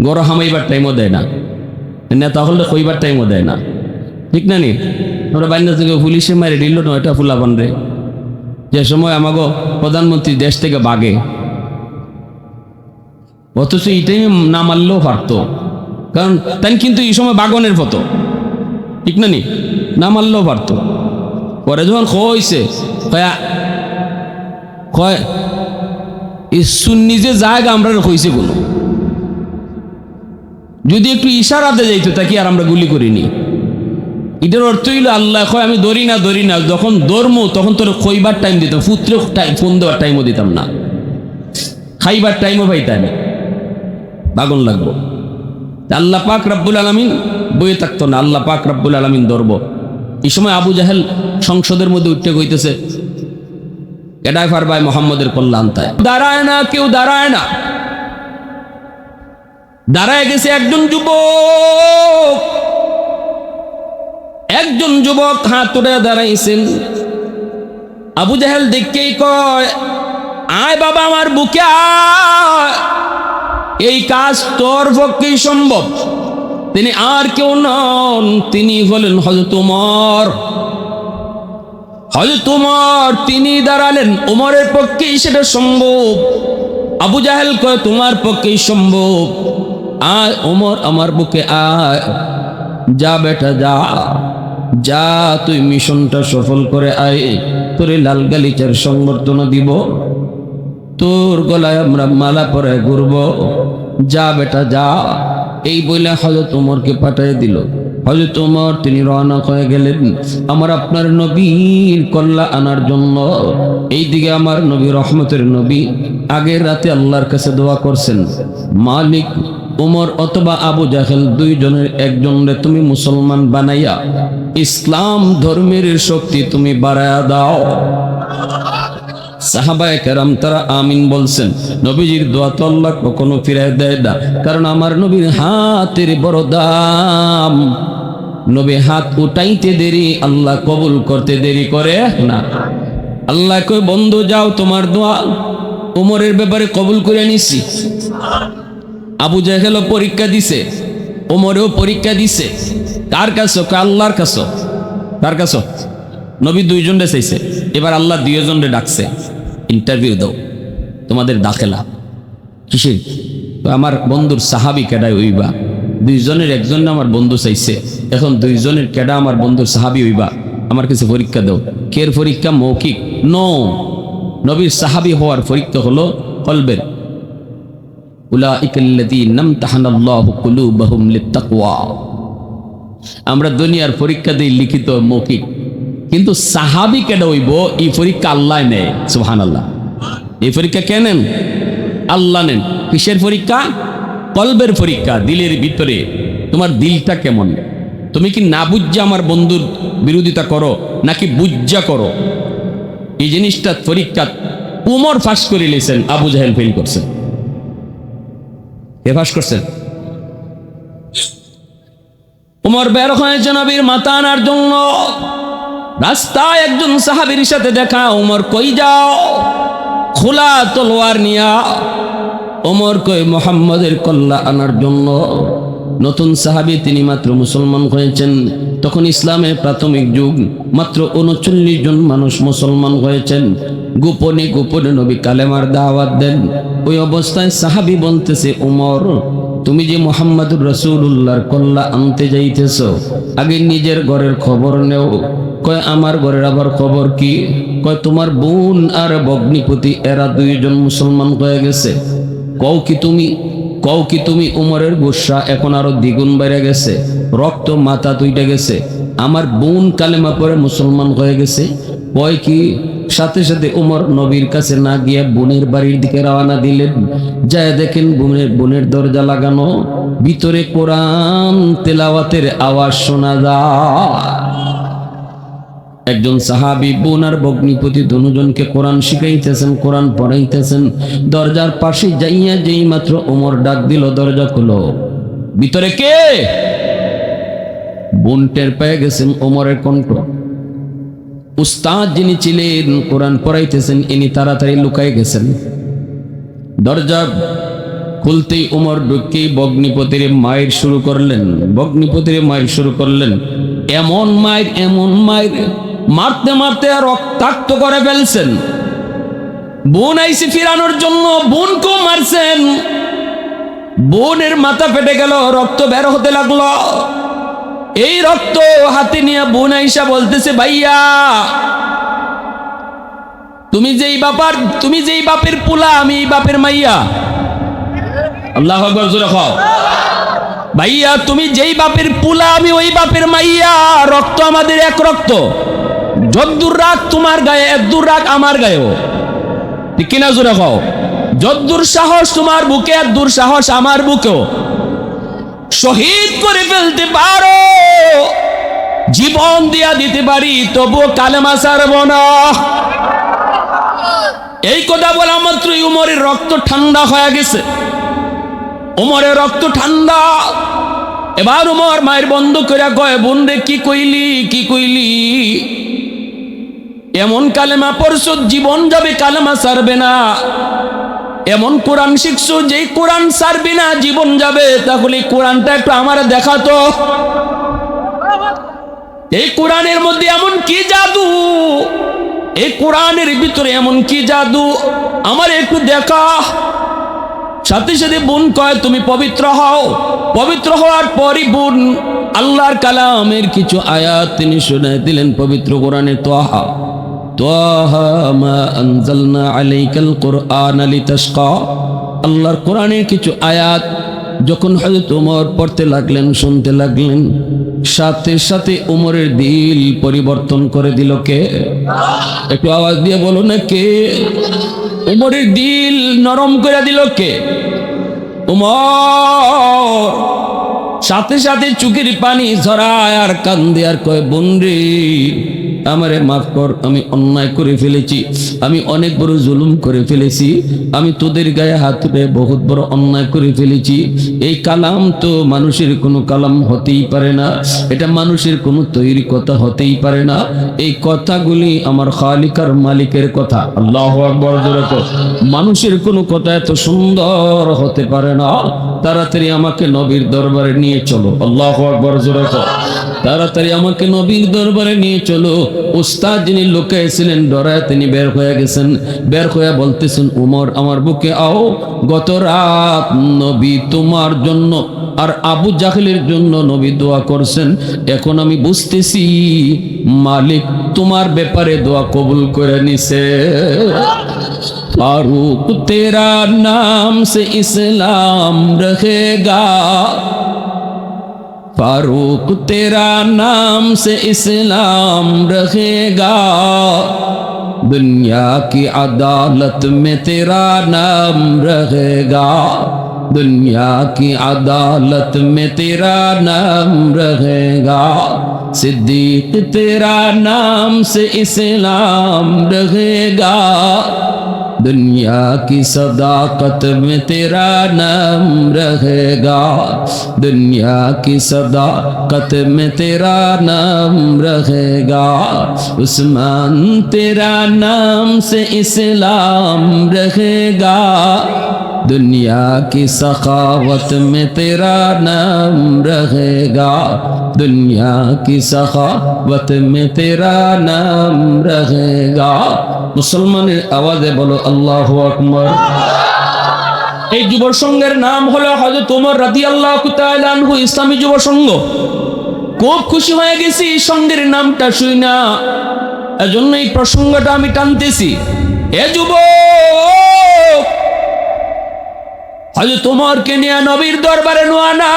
গরম হামাইবার টাইমও দেয় না, নেতা হলে খইবার টাইমও দেয় না, ঠিক না নি? আমরা বাইনা থেকে পুলিশে মারে দিল না, এটা ফুলাবান রে। যে সময় আমাকে প্রধানমন্ত্রী দেশ থেকে বাগে, অথচ এটাই না মারলেও পারত, কারণ তাই কিন্তু এই সময় বাগনের ফটো, ঠিক না নি? না মারলেও পারত। পরে যখন কইছে, কয় সুন্নি যে জায়গা আমরা কইছে, কোনো যদি একটু ইশারাতে যাইতো তাকে আর আমরা গুলি করিনি। এটার অর্থ হইল আল্লাহ কয়, আমি ধরি না, ধরি না, যখন ধর্ম তখন তোর খইবার টাইম দিতাম, পুত্রে ফোন দেওয়ার টাইমও দিতাম না, খাইবার টাইমও পাইতাম, বাগন লাগবো। আল্লাহ পাক রব্বুল আলামিন বইয়ে থাকতো না, আল্লাহ পাক রব্বুল আলামিন ধরবো। এই সময় আবু জাহেল সংসদের মধ্যে উঠতে কইতেছে, এটাই পারবাই মোহাম্মদের কল্যাণ তাই। দাঁড়ায় না, কেউ দাঁড়ায় না। দাঁড়ায় গেছে একজন যুবক, একজন যুবক হাত তুলে দাঁড়াইছেন। আবু জাহেল দেখেই কয়, আয় বাবা আমার বুকে আয়, এই কাজ তোর পক্ষেই সম্ভব। তিনি আর কেউ নন, তিনি হলেন হযরত ওমর। হযরত ওমর তিনি দাঁড়ালেন, ওমরের পক্ষেই সেটা সম্ভব। আবু জাহেল কয়, তোমার পক্ষেই সম্ভব, আয় ওমর আমার বুকে আয়, যা বেটা যা। যা তুই মিশনটা সফল করে আয়, তোরে লাল গালিচার সংবর্ধনা দিব, তোর গলায় আমরা মালা পরে ঘুরব, যা বেটা যা। এই বলে হযরত ওমরকে পাঠিয়ে দিল। হযরত ওমর তিনি রওনা হয়ে গেলেন আমার আপনার নবীর কল্লা আনার জন্য। এইদিকে আমার নবী রহমতের নবী আগের রাতে আল্লাহর কাছে দোয়া করছেন, মালিক ওমর অথবা আবু জাহেল দুইজনের একজনরে তুমি মুসলমান বানাইয়া ইসলাম ধর্মের শক্তি তুমি বাড়ায়া দাও। সাহাবায়ে কেরাম তারা আমিন বলছেন। নবীজির দোয়া তো আল্লাহ কখনো ফিরায় দেয় না, কারণ আমার নবীর হাতের বড় দাম। নবী হাত উঠাইতে দেরি, আল্লাহ কবুল করতে দেরি করে না। আল্লাহ কই বন্ধু যাও, তোমার দোয়া ওমরের ব্যাপারে কবুল করে নিছি। আবু জাহেলও পরীক্ষা দিছে, ওমরেও পরীক্ষা দিছে। কার কাছে? আল্লাহর কাছে। কার কাছে? নবী দুইজনরে চাইছে, এবার আল্লাহ দুইজনরে ডাকছে, ইন্টারভিউ দাও, তোমাদের দাখেলা কিসের? আমার বন্ধুর সাহাবি কেডায় হইবা, দুইজনের একজন আমার বন্ধু চাইছে, এখন দুইজনের কেডা আমার বন্ধুর সাহাবি হইবা, আমার কাছে পরীক্ষা দাও। কের পরীক্ষা? মৌখিক নো, নবীর সাহাবি হওয়ার পরীক্ষা হলো কলবের। উলাইকাল্লাযীনা ইমতাহানাল্লাহু কুলুবাহুম লিত্তাকওয়া। আমরা দুনিয়ার পরীক্ষা দিই লিখিত মৌখিক, কিন্তু সাহাবি কেডা হইব এই পরীক্ষা আল্লাহ নেয়। সুবহানাল্লাহ। এই পরীক্ষা কে নেন? আল্লাহ নেন। কিসের পরীক্ষা? কলবের পরীক্ষা, দিলের ভিতরে তোমার দিলটা কেমন। তুমি কি না বুঝা আমার বন্ধুর বিরোধিতা করো নাকি বুঝা করো? এই জিনিসটা পরীক্ষা। উমর ফাঁস করে লিয়েছেন, আবু জাহেল ফেল করছেন। কে ফাঁস করছেন? উমর বের হয়েছে নবীর মাথা আনার জন্য। রাস্তায় একজন সাহাবীর সাথে দেখা। উমর কই যাও? খোলা তলোয়ার নিয়া। ওমর কই মুহাম্মাদের কল্লা আনার জন্য। নতুন সাহাবী, তিনি মাত্র মুসলমান হয়েছেন, তখন ইসলামের প্রাথমিক যুগ, মাত্র 39 জন মানুষ মুসলমান হয়েছেন। গোপনে গোপনে নবী কালেমার দাওয়াত দেন। ওই অবস্থায় সাহাবী বলতেছে, ওমর তুমি যে মুহাম্মাদুর রাসূলুল্লাহর কল্লা আনতে যাইতেছ, আগে নিজের ঘরের খবর নেও। কয় আমার ঘরের আবার খবর কি? কয় তোমার বোন আর ভগ্নিপতি এরা দুইজন মুসলমান হয়ে গেছে। কও কি তুমি? উমরের গুসা এখন আরো দ্বিগুণ বেড়ে গেছে, রক্ত মাথা দুইটা গেছে। আমার বোন কালেমা পড়ে মুসলমান হয়ে গেছে। কয় কি? সাথে সাথে উমর নবীর কাছে না গিয়ে বোনের বাড়ির দিকে রওনা দিলেন। যায় দেখেন বোনের দরজা লাগানো, ভিতরে কোরআন তেলাওয়াতের আওয়াজ শোনা যায়। একজন সাহাবী বোন আর ভগ্নিপতি দুজনকে কোরআন শিখাইতেছেন, কোরআন পড়াইতেছেন। দরজার পাশে যাইয়া যেই মাত্র ওমর ডাক দিল, দরজা খুলো, ভিতরে কে? বোন টের পেয়ে গেছেন ওমরের কণ্ঠ। উস্তাদ যিনি ছিলেন কোরআন পড়াইতেছেন, ইনি তাড়াতাড়ি লুকাই গেছেন। দরজা খুলতেই ওমর ঢুকে ভগ্নিপতির মায়ের শুরু করলেন। এমন মায়ের মারতে মারতে রক্তাক্ত করে ফেলছেন। বোন আইসি ফিরানোর জন্য বোনকেও মারছেন। বোনের মাথা ফেটে গেল, রক্ত বের হতে লাগলো। এই রক্ত হাতে নিয়ে বোন আইসা বলতেছে, ভাইয়া তুমি যেই বাপের পোলা, আমি এই বাপের মাইয়া। আল্লাহু আকবার, জোরে খাও। ভাইয়া তুমি যেই বাপের পোলা, আমি ওই বাপের মাইয়া। রক্ত আমাদের এক রক্ত। যদ্দুর রাগ তোমার গায়ে, এদ্দুর রাগ আমার গায়েও। ঠিক কিনা? জোরে খাও। যদ্দুর সাহস তোমার বুকে, এদ্দুর সাহস আমার বুকেও। শহীদ করে ফেলতে পারো, জীবন দিয়া দিতে পারি, তবুও কালেমা ছাড়ব না। এই কথা বলা মাত্রই উমরের রক্ত ঠান্ডা হয়ে গেছে। উমরের রক্ত ঠান্ডা। এবার উমর মায়ের বন্ধ করে কয়, বোন রে কি কইলি? এমন কালেমা পড়ছো জীবন যাবে, কালেমা ছাড়বে না। এমন কোরআন শিখছো যেই কোরআন ছাড়বি না, জীবন যাবে। তাহলে কোরআনটা একটু আমার দেখাতো। এই কোরআনের মধ্যে এমন কি জাদু, এই কোরআনের ভিতরে এমন কি জাদু, আমার একটু দেখা। সাথে সাথে বোন কয়, তুমি পবিত্র হও। পবিত্র হওয়ার পরই বোন আল্লাহর কালামের কিছু আয়াত তিনি শুনাই দিলেন পবিত্র কোরআনে। তাহা তাহা মা আনজালনা আলাইকাল কুরআনা লিতাশকা। আল্লাহর কোরআনের কিছু আয়াত যখন হযরত ওমর পড়তে লাগলেন, শুনতে লাগলেন, সাথে সাথে ওমরের দিল পরিবর্তন করে দিল কে? একটু আওয়াজ দিয়ে বলো না কে? ওমরের দিল নরম করে দিল কে? ওমর সাথে সাথে চোখের পানি ঝরায় আর কান্দে আর কয়, বন্ধু আমারে মাফ কর, আমি অন্যায় করে ফেলেছি, আমি অনেক বড় জুলুম করে ফেলেছি, আমি তোদের গায়ে হাত তুলে বহুত বড় অন্যায় করে ফেলেছি। এই কালাম তো মানুষের কোনো কালাম হতেই পারে না, এটা মানুষের কোনো তৈরি কথা হতেই পারে না। এই কথাগুলি আমার খালিকার মালিকের কথা। আল্লাহু আকবার। মানুষের কোনো কথা এত সুন্দর হতে পারে না। তাড়াতাড়ি আমাকে নবীর দরবারে নিয়ে চলো। আল্লাহু আকবার। তাড়াতাড়ি আমাকে নবীর দরবারে নিয়ে চলো। উস্তাদ যিনি লুকিয়েছিলেন ডরায় তিনি বের হয়ে গেছেন। বের হয়ে বলতেছেন, উমর আমার বুকে আও, গত রাত নবী তোমার জন্য আর আবু জাহেলের জন্য নবী দোয়া করছেন। এখন আমি বুঝতেছি মালিক তোমার ব্যাপারে দোয়া কবুল করে নিছে। फारूक तेरा नाम से इस्लाम रहेगा, फारूक तेरा नाम से इस्लाम रहेगा, दुनिया की अदालत में तेरा नाम रहेगा, दुनिया की अदालत में तेरा नाम रहेगा, सिद्दीक तेरा नाम से इस्लाम रहेगा, दुनिया की सदाकत में तेरा नाम रहेगा, दुनिया की सदाकत में तेरा नाम रहेगा, उस्मान तेरा नाम से इस्लाम रहेगा, दुनिया की सखावत में तेरा नाम रहेगा, दुनिया की सखावत में तेरा नाम रहेगा। মুসলমানের আওয়াজে বলো আল্লাহু আকবার। এই যুব সংঘের নাম হলো হযরত ওমর রাদিয়াল্লাহু তাআলা আনহু ইসলামী যুব সংঘ। খুব খুশি হয়ে গেছি সংঘের নামটা শুনা, এজন্য এই প্রসঙ্গটা আমি টানতেছি। এ যুবক, হযরত ওমরকে নিয়ে নবীর দরবারে নোয়ানা।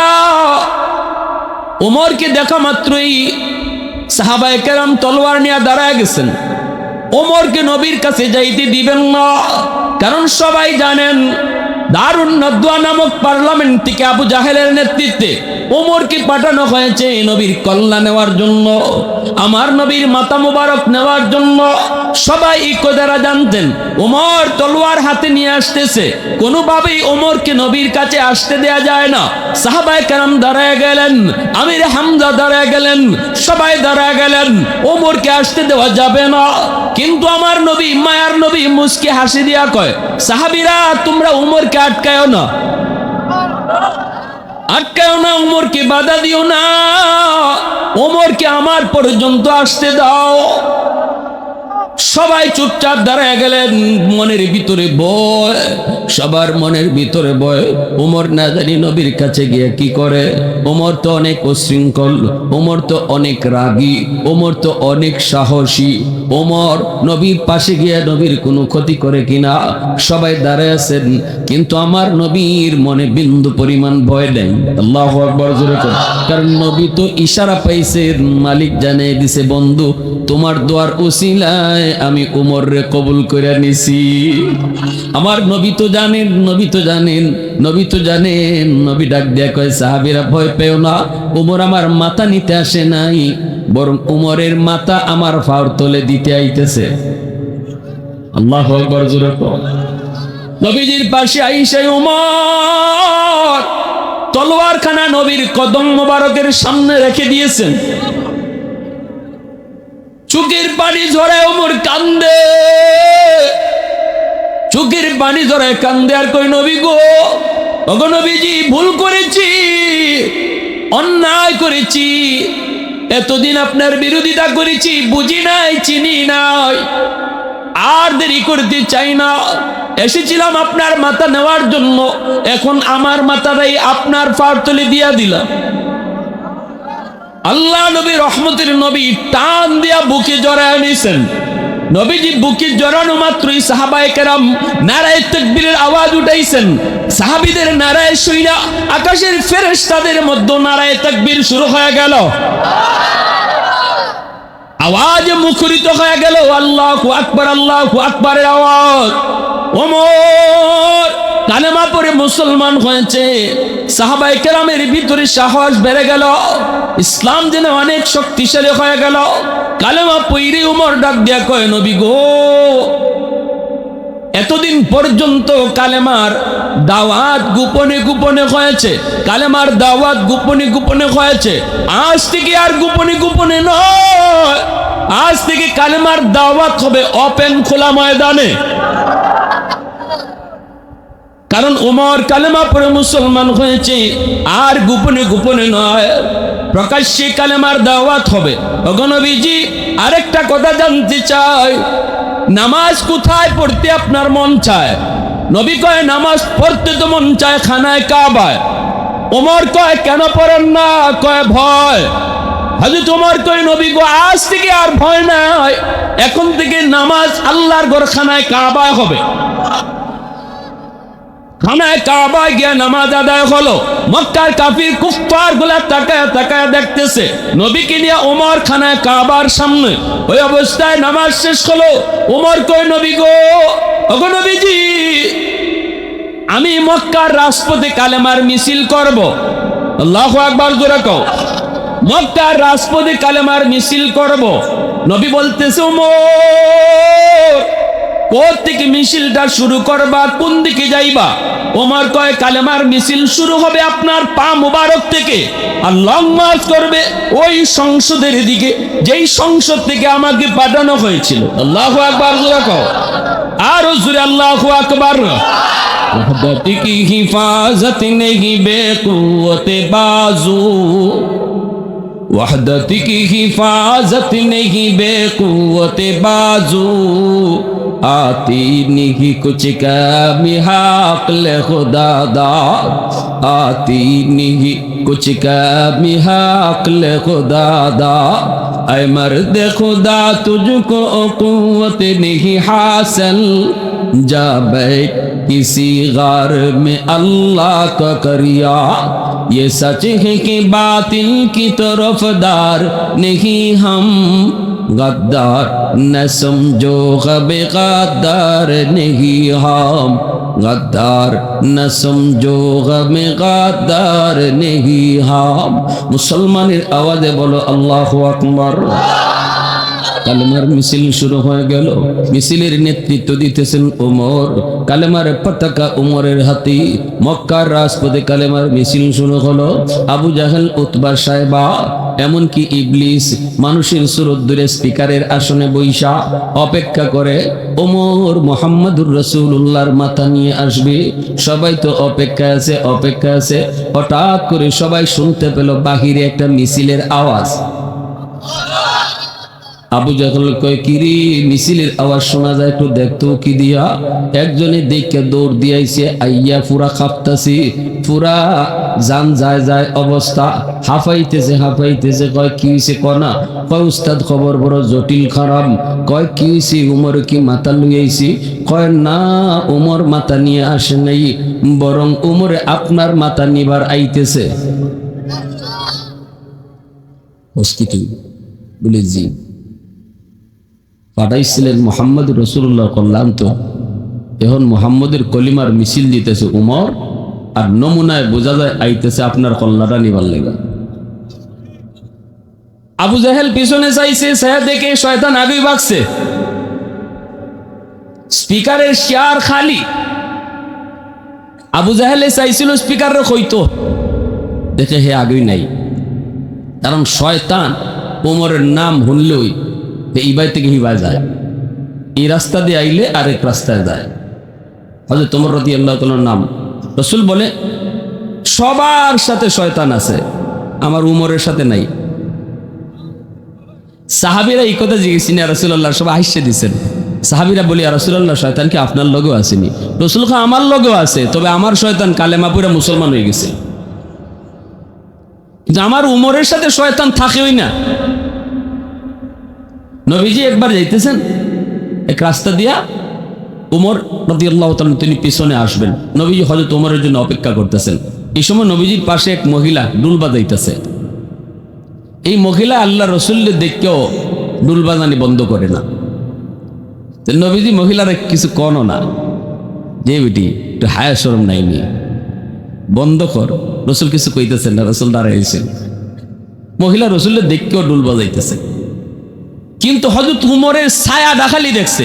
ওমরকে দেখা মাত্রই সাহাবায়ে কেরাম তলোয়ার নিয়ে দাঁড়ায় গেছেন। ওমরকে নবীর কাছে যাইতে দিবেন না, কারণ সবাই জানেন দারুন নদওয়া নামক পার্লামেন্ট থেকে আবু জাহেলের নেতৃত্বে ওমরকে পাঠানো হয়েছে নবীর কল্লা নেওয়ার জন্য, আমার নবীর মাথা মুবারক নেওয়ার জন্য। সবাই এই কথাটা জানতেন। ওমর তলোয়ার হাতে নিয়ে আসতেছে, কোনোভাবেই ওমরকে নবীর কাছে আসতে দেয়া যায় না। সাহাবায়ে কেরাম দাঁড়ায় গেলেন, আমির হামজা দাঁড়ায় গেলেন, সবাই দাঁড়ায় গেলেন, ওমরকে আসতে দেওয়া যাবে না। কিন্তু আমার নবী, মায়ার নবী মুস্কি হাসি দিয়া কয়, সাহাবীরা তোমরা ওমরকে আটকায়ও না, আটকায়ও না, ওমরকে বাধা দিও না, ওমরকে আমার পর্যন্ত আসতে দাও। সবাই চুপচাপ দাঁড়ায় গেলেন। মনের ভিতরে ভয়, সবার মনের ভিতরে ভয়। ওমর না জানি নবীর কাছে গিয়ে কি করে। ওমর তো অনেক উশৃঙ্খল, ওমর তো অনেক রাগী, ওমর তো অনেক সাহসী। ওমর নবীর পাশে গিয়ে নবীর কোনো ক্ষতি করে কিনা সবাই দাঁড়ায় আছেন, কিন্তু আমার নবীর মনে বিন্দু পরিমাণ ভয় নেই। আল্লাহু আকবার জোরে করে। কারণ নবী তো ইশারা পাইছে, মালিক জানিয়ে দিছে, বন্ধু তোমার দোয়ার উসিলায় আমি উমর রে কবুল করে নিছি। আমার নবী তো জানেন, নবী তো জানেন, নবী তো জানেন। নবী ডাক দিয়া কয়, সাহাবীরা ভয় পেও না, উমর আমার মাথা নিতে আসে নাই, বরং উমরের মাথা আমার ফাওর তলে দিতে আইতেছে। আল্লাহু আকবার জোরে কর। নবীজির পাশে আইসা উমর তলোয়ারখানা নবীর কদম মোবারকের সামনে রেখে দিয়েছেন। চোখের পানি ঝরে ওমর কান্দে, চোখের পানি ঝরে কান্দে আর কই, নবী গো, ওগো নবীজি, ভুল করেছি, অন্যায় করেছি, এতদিন আপনার বিরোধিতা করেছি, বুঝি নাই, চিনি নাই, আর দেরি করতে চাই না। এসেছিলাম আপনার মাথা নেওয়ার জন্য, এখন আমার মাথাটাই আপনার ফাড়তলে দিয়া দিলাম। আল্লাহ নবী রহমতের নবী টান দিয়া বুকে জড়ায় নিছেন। নবীজি বুকে জড়ানো মাত্রই সাহাবায়ে কেরাম নারায়ে তাকবীরের আওয়াজ উঠাইছেন। সাহাবীদের নারায়ে শুইনা আকাশের ফেরেশতাদের মধ্যে নারায়ে তাকবীর শুরু হয়ে গেল। আওয়াজ মুখরিত হয়ে গেল আল্লাহু আকবার, আল্লাহু আকবারের আওয়াজ। ওমর কালেমা পড়ে মুসলমান হয়েছে। সাহাবায়ে কেরামের ভিতরে সাহস বেড়ে গেল, ইসলাম যেন অনেক শক্তিশালী হয়ে গেল। কালেমা পড়ে ওমর ডাক দিয়া কয়, নবী গো, এতদিন পর্যন্ত কালেমার দাওয়াত গোপনে গোপনে হয়েছে, কালেমার দাওয়াত গোপনে গোপনে হয়েছে। আজ থেকে আর গোপনে গোপনে নয়, আজ থেকে কালেমার দাওয়াত হবে ওপেন খোলা ময়দানে। কারণ ওমর কালেমা পড়ে মুসলমান হয়েছে, আর গোপনে গোপনে নয়, প্রকাশ্যে কালেমার দাওয়াত হবে। ওগো নবীজি, আরেকটা কথা জানতে চাই, নামাজ কোথায় পড়তে আপনার মন চায়? নবী কয়, নামাজ পড়তে তো মন চায় খানায় কাবায়। ওমর কয়, কেন পড়েন না? কয়, ভয়। হযরত ওমর কয়, নবী গো, আজ থেকে আর ভয় নাই, এখন থেকে নামাজ আল্লাহর ঘর খানায় কাবায় হবে। খানায় কাবায় গিয়ে নামাজ আদায় হলো। মক্কার কাফির কুফফার গুলা তাকায় তাকায় দেখতেছে নবীকে নিয়ে ওমর খানায় কাবার সামনে। ওই অবস্থায় নামাজ শেষ হলো। ওমর কয়, নবী গো, ওগো নবীজি, আমি মক্কার রাজপথে কালেমার মিছিল করব। আল্লাহু আকবার জোরে কও। মক্কার রাজপথে কালেমার মিছিল করব। নবী বলতেছে, ওমর কোথা থেকে মিছিলটা শুরু করবা, কোন দিকে যাইবা? ওমর কয়, কালেমার মিছিল শুরু হবে আপনার পা মুবারক থেকে, আর লং মার্চ করবে ওই সংসদের দিকে, যেই সংসদ থেকে আমাকে পাঠানো হয়েছিল। আল্লাহু আকবার জোরে কও, আরো জোরে আল্লাহু আকবার। ওহদত কি হিফাজত নেহি বেকুওতে বাজু, वहदत की हिफाजत नहीं बेकुवत बाजू, आती नहीं कुछ कमी हक़ खुदा दाद, आती नहीं कुछ कमी हक़ खुदा दाद। ऐ मर्द खुदा तुझको क़ुव्वत नहीं हासिल, जा बैठ किसी गार में अल्लाह का करिया। ये सच है कि बातिल की तरफदार नहीं हम, गद्दार न समझो गबे गद्दार नहीं हम, गद्दार न समझो गमे गद्दार नहीं हम। मुसलमाনের আওয়াজে বলো আল্লাহু আকবার। কালেমার মিছিল শুরু হয়ে গেল। মিছিলের নেতৃত্ব দিতেছেন ওমর। কালেমার পতাকা ওমরের হাতে। মক্কার রাজপথে কালেমার মিছিল শুরু হলো। আবু জাহেল, উতবা, সাইবা, এমনকি ইবলিস মানুষের সুরত ধরে স্পিকারের আসনে বৈশা অপেক্ষা করে ওমর মুহাম্মদুর রাসূলুল্লাহর মাথা নিয়ে আসবে। সবাই তো অপেক্ষায় আছে, অপেক্ষা আছে। হঠাৎ করে সবাই শুনতে পেল বাহিরে একটা মিছিলের আওয়াজ। আবু জাহেল কয়, কিরে, মিছিলের আওয়াজ শোনা যায়, একটু দেখতো কি দিয়া। একজনে দেখে দৌড় দিয়াইছে, আইয়া পুরা কাঁপতাছি, পুরা জান যায় যায় অবস্থা, হাফাইতেছে হাফাইতেছে। কয়, কি হয়েছে কনা? কয়, উস্তাদ খবর বড় জটিল খারাপ। কয়, কি হয়েছে? উমর কি মাথা লুইয়াইছি? কয়, না, উমর মাথা নিয়ে আসে নাই, বরং উমরে আপনার মাথা নিবার আইতেছে। বলে, জি, পাঠাইছিলেন মোহাম্মদ রসুল্লাহ কল্যাণ, তো এখন মোহাম্মদের কলিমার মিছিল দিতেছে উমর, আর নমুনায় বোঝা যায় আইতেছে আপনার কল্যাণটা নিবার লেগা। আবু জাহেল পিছনে চাইছে, সায়া দেখে শয়তান আগেই ভাগছে। স্পিকারের চেয়ার খালি। আবু জাহেলে চাইছিল স্পিকারের কইতো, দেখে হে আগেই নাই। কারণ শয়তান ওমরের নাম শুনলেই এই বাই থেকে হিবা যায়, এই রাস্তা দিয়ে আইলে আরেক রাস্তায় যায়। হযরত ওমর রাদিয়াল্লাহু তাআলার নাম। রাসূল বলে, সবার সাথে শয়তান আছে, আমার উমরের সাথে নাই। সাহাবীরা এই কথা জিজ্ঞেসেন, ইয়া রাসূলুল্লাহ, সবাই হাসিয়ে দিয়েছেন। সাহাবীরা বলি, ইয়া রাসূলুল্লাহ, শয়তান কি আপনার লগেও আসেনি? রাসূল কয়, আমার লগেও আছে, তবে আমার শয়তান কালেমা পড়ে মুসলমান হয়ে গেছে। কিন্তু আমার উমরের সাথে শয়তান থাকেই না। নবীজি একবার যাইতেছেন এক রাস্তা দিয়া, উমর রাদিয়াল্লাহু তাআলা তিনি পিছনে আসবেন, নবীজি হযরত উমরের জন্য অপেক্ষা করতেছেন। এই সময় নবীজির পাশে এক মহিলা ডুল বাজাইতেছে। এই মহিলা আল্লাহ রসুলকে দেখেও ডুল বাজানি বন্ধ করে না। তো নবীজি মহিলারা কিছু কনও না, যে বেটি একটু হায়া শরম নাই নি, বন্ধ কর। রসুল কিছু কইতেছেন না, রসুল দাঁড়াইছেন। মহিলা রসুলের দেখেও ডুল বাজাইতেছে, কিন্তু হযরত উমরের ছায়া ডাকালি দেখছে,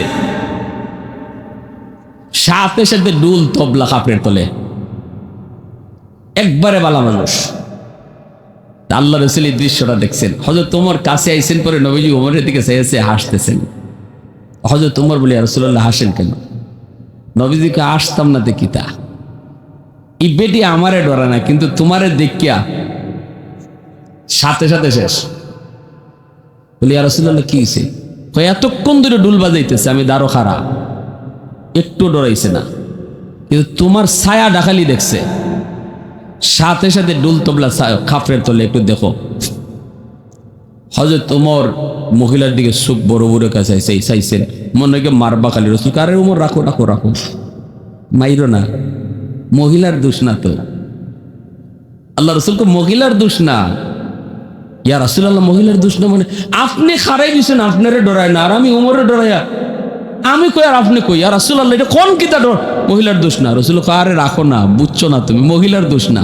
সাথে সাথে ডুল তবলা কাপড়ের তলে। একবারে বালা মানুষ। আল্লাহ রসুল এই দৃশ্যটা দেখছেন। হযরত উমর কাছে আইসেন, পরে নবীজি উমরের দিকে চেয়েছে হাসতেছেন। হযরত উমর বলে, ইয়া রাসূলুল্লাহ হাসেন কেন? নবীজিকে আসতাম না দেখিতা, এই বেটি আমারে ডরা না, কিন্তু তোমারে দেখিয়া সাথে সাথে শেষ। বলি, ইয়া রাসূলুল্লাহ কি হইছে? কই এতক্ষণ ধরে ডুল বাজাইতেছে, আমি দাঁড়ো খাড়া, একটু ডরাইছে না, কিন্তু তোমার ছায়া ডাকালি দেখছে, সাথে সাথে ডুল তবলা খাপড়ের তলে, একটু দেখো। হযরত উমর মহিলার দিকে চোখ বড় বড় কাছে চাইছেন, মনে হয় মারবা খালি। রসুল আরে উমর রাখো রাখো রাখো, মাইরো না, মহিলার দোষ না তো। আল্লাহ রসুলকে মহিলার দোষ না। ইয়া রাসূলুল্লাহ মহিলার দোষ না মানে? আপনি খারাই দিছেন, আপনারে ডরায় না, আর আমি উমরে ডরাইয়া, আমি কই আর আপনি কই? ইয়া রাসূলুল্লাহ এটা কোন কিতা ডর? মহিলার দোষ না। রসুল আরে রাখো না, বুঝছো না তুমি, মহিলার দোষ না।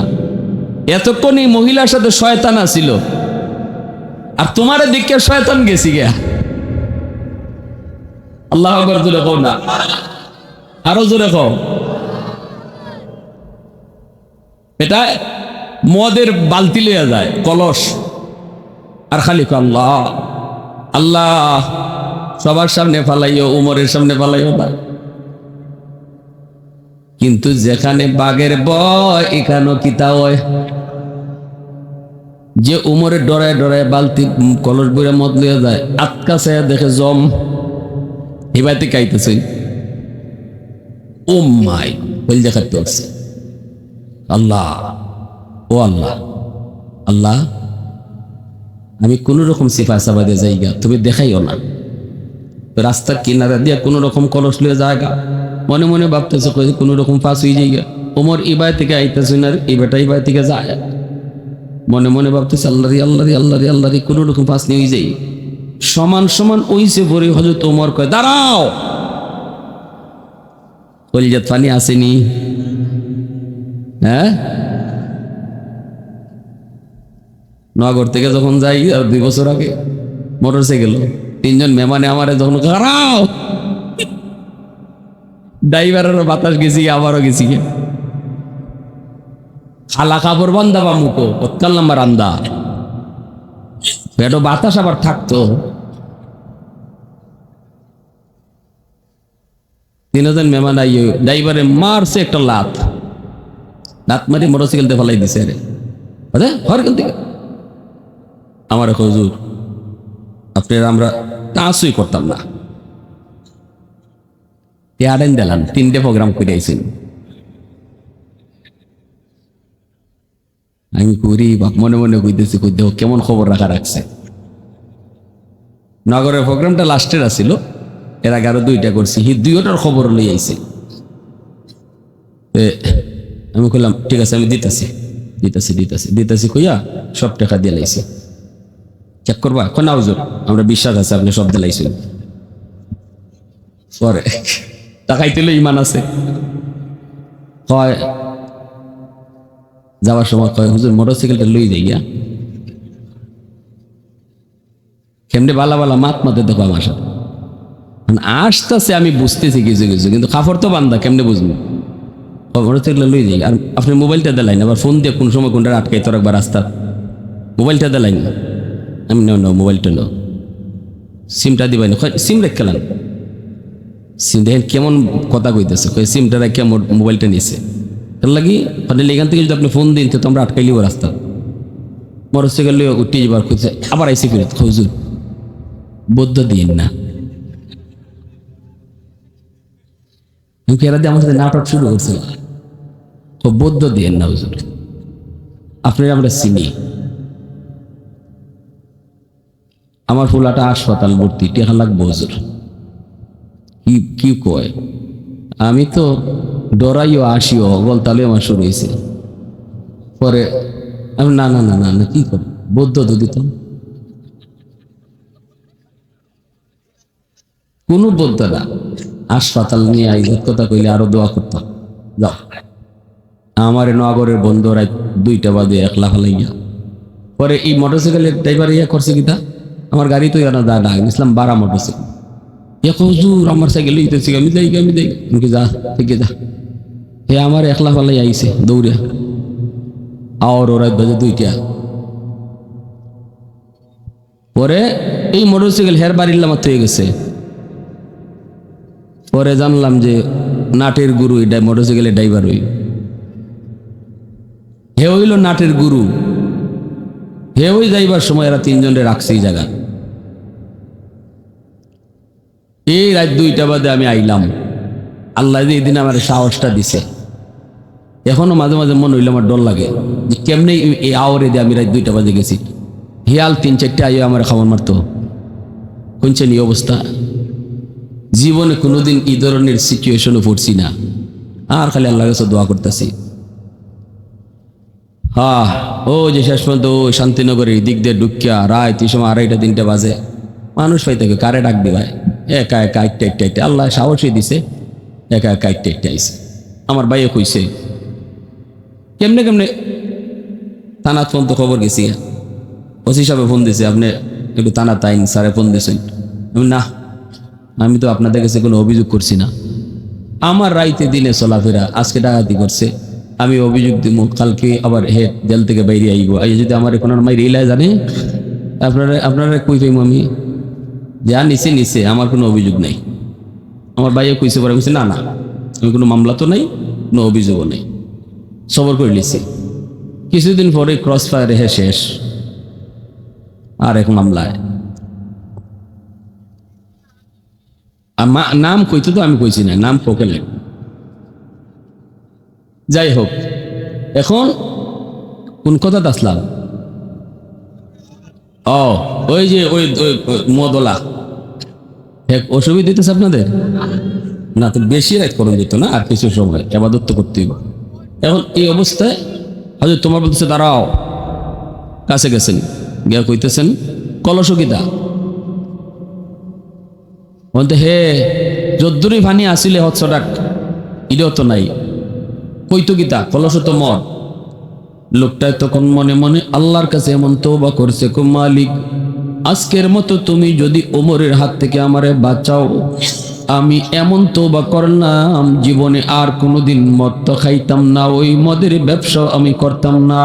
এতক্ষণ এই মহিলার সাথে শয়তান আছিল, আর তোমারে দিকে শয়তান গেছি গিয়া। আল্লাহু আকবার জোরে কও না, আরো জোরে কও। এটা মদের বালতি লইয়া যায়, কলস, আর খালি কয় আল্লাহ আল্লাহ। সবার সামনে ফালাইও, উমরের সামনে ফালাইও না। কিন্তু যেখানে বাঘের ভয়, এখানেও কিতা হয়। যে উমরের ডরায় ডরায় বালতি কলস বইরা মদ লইয়া যায়, আটকা চাইয়া দেখে জম হিবাইতে খাইতেছে। ও মাই বল দেখাতে আসছে। আল্লাহ, ও আল্লাহ, আল্লাহ আমি কোন রকম সিফা সাবাদে যাইগা, তুমি দেখাইও না। রাস্তার কিনারা দিয়া কোন রকম কলস লইয়া জায়গা, মনে মনে ভাবতেছে কোন রকম পাস হয়ে যাইগা। ওমর ইবাই থেকে আইতেছে না, ইবাটা ইবাই থেকে যায়, মনে মনে ভাবতেছে আল্লাহরি আল্লাহরি আল্লাহরি আল্লাহরি, কোন রকম পাস নিয়ে যাই। সমান সমান ওইসে পরে হযরত ওমর কয় দাঁড়াও। কলিজাত পানি আসেনি? হ্যাঁ, নগর থেকে যখন যাই, আর 2 বছর আগে মোটর সাইকেল, 3 জন মেহমানে আমারে যখন দাঁড়াও, ড্রাইভারেরও বাতাস গেছি, আবারও গেছি। খালা কাপড় বান্ধা বা মুখো কতকাল নাম্বার আন্দা, পেটো বাতাস আবার থাকতো। 3 জন মেহমান আইয়ে ড্রাইভারে মারছে একটা লাত মারি মোটরসাইকেলতে ফেলাই দিছে। রে হরকাল থেকে আমার হুজুর আপনার আমরা টাচই করতাম না, আড়াইন দিলাম, 3টে প্রোগ্রাম করে আইছেন। আমি করি মনে মনে কইতেছি, কই দেখো কেমন খবর রাখছে। নগরের প্রোগ্রামটা লাস্টের আসছিল, এর আগে আরো 2টা করছি, 2টার খবর লই আইছে। আমি কইলাম ঠিক আছে, আমি দিতেছি দিতেছি দিতেছি দিতেছি কইয়া সব টাকা দিয়ে লাইছি। চেক করবা? কোন হুজুর আমরা বিশ্বাস আছে আপনি সব দিলাইছেন। পরে টাকাইতে ইমান আছে, কয় যাওয়ার সময় কয় হুজুর মোটরসাইকেলটা লই যাই গিয়া। কেমনে বালা বালা মাত মাতে দেখো আমার সাথে আসতেছে, আমি বুঝতেছি কিছু কিছু, কিন্তু কাপড় তো বান্ধা, কেমনে বুঝবো? মোটরসাইকেলটা লই যাই। আর আপনি মোবাইলটা দিলাই না, আবার ফোন দিয়ে কোন সময় কোনটা আটকাইতে রাখবা রাস্তা, মোবাইলটা দিলাই না। আমি নো মোবাইলটা নো, সিমটা দিবাই না। সিম রেখেলাম, সিম দেখেন কেমন কথা কইতেছে, সিমটা রেখে মোবাইলটা নিছে। এর লাগি এখান থেকে যদি আপনি ফোন দিন তো আমরা আটকাইলিব রাস্তা। মোটরসাইকেল লিয়ে উঠে যাবার খুঁজছে, আবার আইসি ফিরত হুজুর বৌদ্ধ দিন না। এরা দিয়ে আমার সাথে নাটক শুরু করছিল, বৌদ্ধ দিন না হুজুর, আপনারা আমরা চিনি, আমার ফুলাটা হাসপাতাল ভর্তি, টেকা লাগবো হুজুর। কি কি কয়? আমি তো ডরাইও আসিও গলতালে আমার শুরু হয়েছে। পরে আমি না না না না না কি কর, বৌদ্ধ তো দিতাম, কোনো বৌদ্ধ না, হাসপাতাল নিয়ে আই কথা কইলে আরো দোয়া করতাম। যাও আমার নগরের বন্ধু রাত 2টা বাজে একলা ফেলাইয়া। পরে এই মোটরসাইকেলের ড্রাইভার ইয়া করছে কিতা, আমার গাড়ি তো না দা না ইসলাম 12 মোটরসাইকেল, ইয়া হুজুর আমার সাইকেল লইতেছি, আমি যাই আমি যা থেকে যা। হে আমার একলা ফেলাই আইছে দৌড়ে, আর রাত বাজে 2টা। পরে এই মোটরসাইকেল হের বাড়ির লামাত হয়ে গেছে। পরে জানলাম যে নাটের গুরু এটা মোটরসাইকেলের ড্রাইভার হই, হে হইল নাটের গুরু। হে ওই যাইবার সময় এরা 3 জনের রাখছে এই জায়গা। এই রাত 2টা বাজে আমি আইলাম। আল্লাহ যে এই দিন আমার সাহসটা দিছে। এখনো মাঝে মাঝে মনে হইলে আমার ডর লাগে যে কেমনে এই আওয়ারে দিয়ে আমি রাত 2টা বাজে গেছি। হিয়াল 3-4টা আইও আমার খাবার মারতো। কোনছেন এই অবস্থা? জীবনে কোনোদিন এই ধরনের সিচুয়েশনে পড়ছি না, আর খালি আল্লাহর কাছে দোয়া করতেছি। হ্যাঁ, ও যে শেষ পর্যন্ত ওই শান্তিনগরের দিক দিয়ে ঢুকিয়া রাত এই সময় 2:30-3টা বাজে মানুষ পাইতে কারে ডাক দিবাই, একা একা একটা আল্লাহ সাহসই দিছে, একা একা একটা আইছে। আমার ভাইয়ে কইছে কেমনে কেমনে থানা ফোন তো খবর গেছি, ওসি সাহেব ফোন দিছে, আপনি একটু থানা তাইন স্যারে ফোন দিয়েছেন। না, আমি তো আপনাদের কাছে কোনো অভিযোগ করছি না, আমার রাইতে দিনে চলাফেরা, আজকে ডাকাতি করছে, আমি অভিযোগ দিব, কালকে আবার হে জেল থেকে বাইরে আইব, এই যদি আমার এখন মাইরে ইলায় জানে আপনারা কই পাইম আমি, যা নিচে আমার কোনো অভিযোগ নেই। আমার ভাইও কইছে, পরে কইছে না না আমি কোনো মামলা তো নেই, কোনো অভিযোগও নেই, সবর করে নিছি। কিছুদিন পরে ক্রস ফায়ারে হে শেষ, আর এক মামলায় নাম কইতো তো আমি কইছি না, নাম ফোকেলে। যাই হোক, এখন কোন কথা আসলাম? ও ওই যে ওই মদলা অসুবিধা দিতেছে আপনাদের না, তো বেশি রাত করণ যেত না, আর কিছু সময় আবাদত করতে হইব। এখন এই অবস্থায় হয়তো তোমার বলতেছে দাঁড়াও, কাছে গেছেন গিয়া কইতেছেন কলসকিতা বলতে, হে যদ্দুরি ভানি আসিলে হৎসটাক ইডও তো নাই, কইতো গীতা কলস তো মর। লোকটায় তখন মনে মনে আল্লাহর কাছে এমন তওবা করছে, কো মালিক আজকের মতো তুমি যদি ওমরের হাত থেকে আমারে বাঁচাও, আমি এমন তওবা করলাম জীবনে আর কোনোদিন মদ তো খাইতাম না, ওই মদের ব্যবসা আমি করতাম না।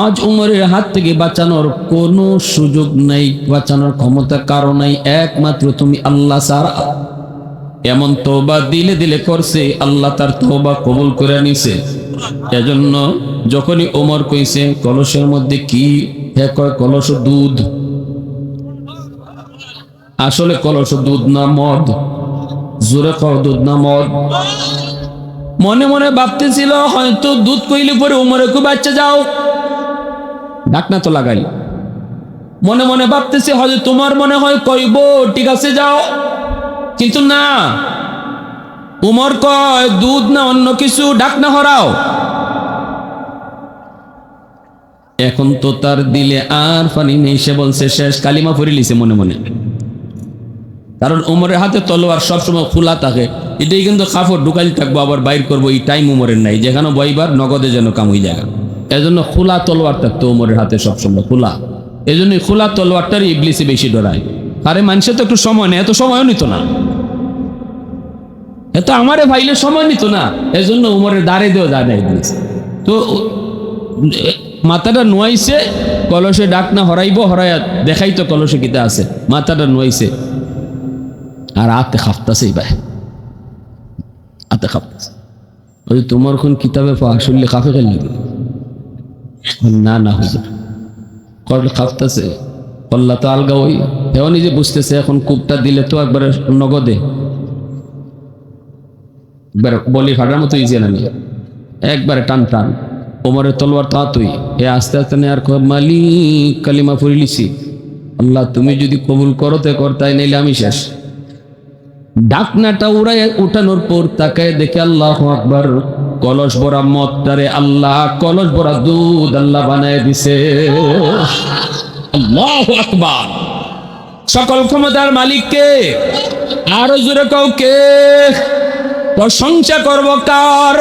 আজ উমরের হাত থেকে বাঁচানোর কোনো সুযোগ নাই, বাঁচানোর ক্ষমতা কারো নাই, একমাত্র তুমি আল্লাহ ছাড়া। এমন তওবা দিলে দিলে করছে, আল্লাহ তার তওবা কবুল করে নিছে। এজন্য যখনই ওমর কইছে কলসের মধ্যে কি, হে কয় কলস দুধ, আসলে কলস দুধ না মদ, জোরে কও দুধ না মদ। মনে মনে ভাবতেছিল হয়তো দুধ কইলে পরে ওমরে কো বাচ্চা যাও, ডাকনা তো লাগাই। মনে মনে ভাবতেছে হয়তো তোমার মনে হয় কইব ঠিক আছে যাও, কিন্তু না, উমর কয় দুধ না অন্য কিছু, ডাকনা হরাও। এখন তো তার দিলে আর পানি নেই, সে বলছে শেষ, কালিমা পড়ে লিছে মনে মনে। কারণ উমরের হাতে তলোয়ার সবসময় খোলা থাকে, এটাই কিন্তু কাপড় ঢুকাইতে থাকবো আবার বাইর করবো, এই টাইম উমরের নাই, যেখানে বইবার নগদে যেন কামুই জায়গা। এজন্য খোলা তলোয়ার থাকতো উমরের হাতে সবসময় খোলা। এই জন্যই খোলা তলোয়ারটারই ইবলিসে বেশি ডরায়। আরে মানুষের তো একটু সময় নেই, এত সময়ও নিত না, এত আমারে ভাইলে সময় নিত না, এজন্য উমরের দাঁড়ে দেওয়া যায় না ইবলিস। তো মাথাটা নোয়াইছে, কলসে ডাক না হরাইব, হরাইয়া দেখাইতো কলসে কিতা আছে, মাথাটা নোয়াইছে আর আতে খাপতাছে, ভাই আতে খাপতাছে। ওই তোমার কোন কিতাবে আসলে কাফে খেললি না না হুজুর করলে খাপতাছে, কল্লা তো আলগা, ওই এও নিজে বুঝতেছে এখন কূপটা দিলে তো একবারে নগদে একবার বলি ফাটার মতো ইজি না, একবারে টান টান। ওমরের তলোয়ার তা তুই এ আস্তে আস্তে আর মালিক কালিমা পড়ে লিছি, আল্লাহ তুমি যদি কবুল করতে করতাই, নাইলে আমি শেষ। ঢাকনাটা উড়াই উঠানোর পর তাকায় দেখে আল্লাহু আকবার, কলস ভরা মদটারে আল্লাহ কলস ভরা দুধ আল্লাহ বানায় দিছে। আল্লাহু আকবার। সকল ক্ষমতার মালিককে, আরো জোরে কাউকে প্রশংসা করব কার?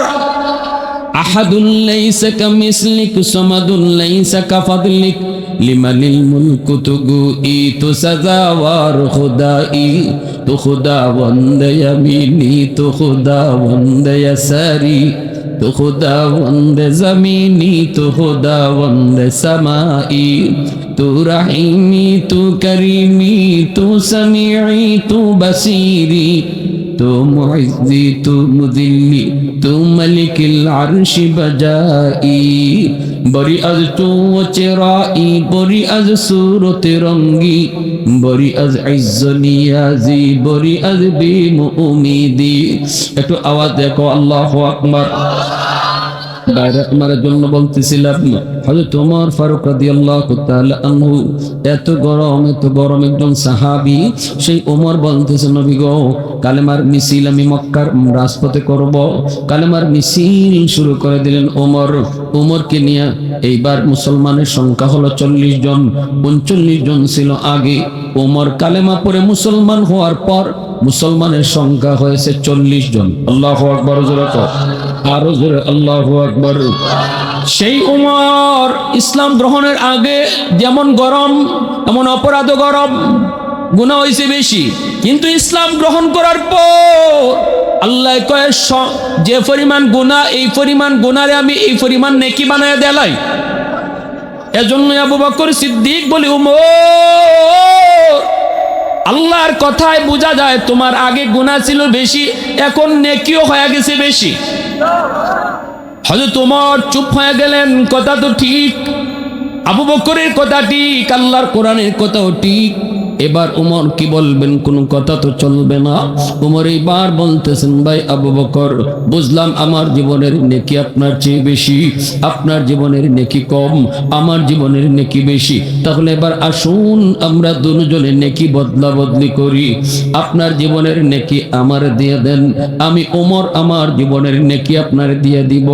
আহাদুন লাইসা কামিসলিক সামাদুন লাইসা কাফাদলিক লিমানিল মুলকু তুগুই তু সাজাওয়ার খুদাই তু খুদা বন্দে ইয়ামিনি তু খুদা বন্দে ইয়াসারি তু খুদা বন্দে জমিনি তু খুদা বন্দে সামাই তু রহিমি তু করিমি তু সামিঈ তু বসীরি তু মুইজ্জি তু মুযিল্লি তু মালিকিল আরশি বজাই বরি আজ তু চেরাই বরি আজ সুরত রঙ্গি বরি আজ ইজ্জনিয়াজি বরি আজ বিমুমিদি। একটু আওয়াজ দেখো, আল্লাহু আকবার। আমার জন্য বলতেছিলাম হযরত ওমর ফারুক রাদিয়াল্লাহু তাআলা আনহু এত গরম একজন সাহাবী, সেই ওমর বলতেছেন নবী গো, কালেমার মিছিল আমি মক্কার রাজপথে করব। কালেমার মিছিল শুরু করে দিলেন ওমর। ওমরকে নিয়ে এইবার মুসলমানের সংখ্যা হলো 40 জন, 39 জন ছিল আগে। ওমর কালেমা পড়ে মুসলমান হওয়ার পর মুসলমানের সংখ্যা হয়েছে 40 জন। আল্লাহু আকবার। আরো জোরে আল্লাহু আকবার। সেই ওমর ইসলাম গ্রহণের আগে যেমন গরম, এমন অপরাধ গরম, গুনাহ হয়েছে বেশি, কিন্তু ইসলাম গ্রহণ করার পর আল্লাহ কয় যে পরিমাণ গুনাহ, এই পরিমাণ গুনারে আমি এই পরিমাণ নেকি বানায় দেলাই। এজন্য আবু বকর সিদ্দিক বলে, ওমর আল্লাহর কথায় বোঝা যায় তোমার আগে গুনাহ ছিল বেশি, এখন নেকিও হয়ে গেছে বেশি। হযরত ওমর চুপ হয়ে গেলেন। কথা তো ঠিক, আবু বকরের কথা ঠিক, আল্লাহর কোরআনের কথাও ঠিক। এবার ওমর কি বলবেন? কোনো কথা তো চলবে না। ওমর এইবার বলতেছেন, ভাই আবু বকর, বুঝলাম আমার জীবনের নেকি আপনার চেয়ে বেশি, আপনার জীবনের নেকি কম, আমার জীবনের নেকি বেশি। তাহলে এবার আসুন আমরা দুজনের নেকি বদলা বদলি করি। আপনার জীবনের নেকি আমার দিয়ে দেন, আমি ওমর আমার জীবনের নেকি আপনার দিয়ে দিব,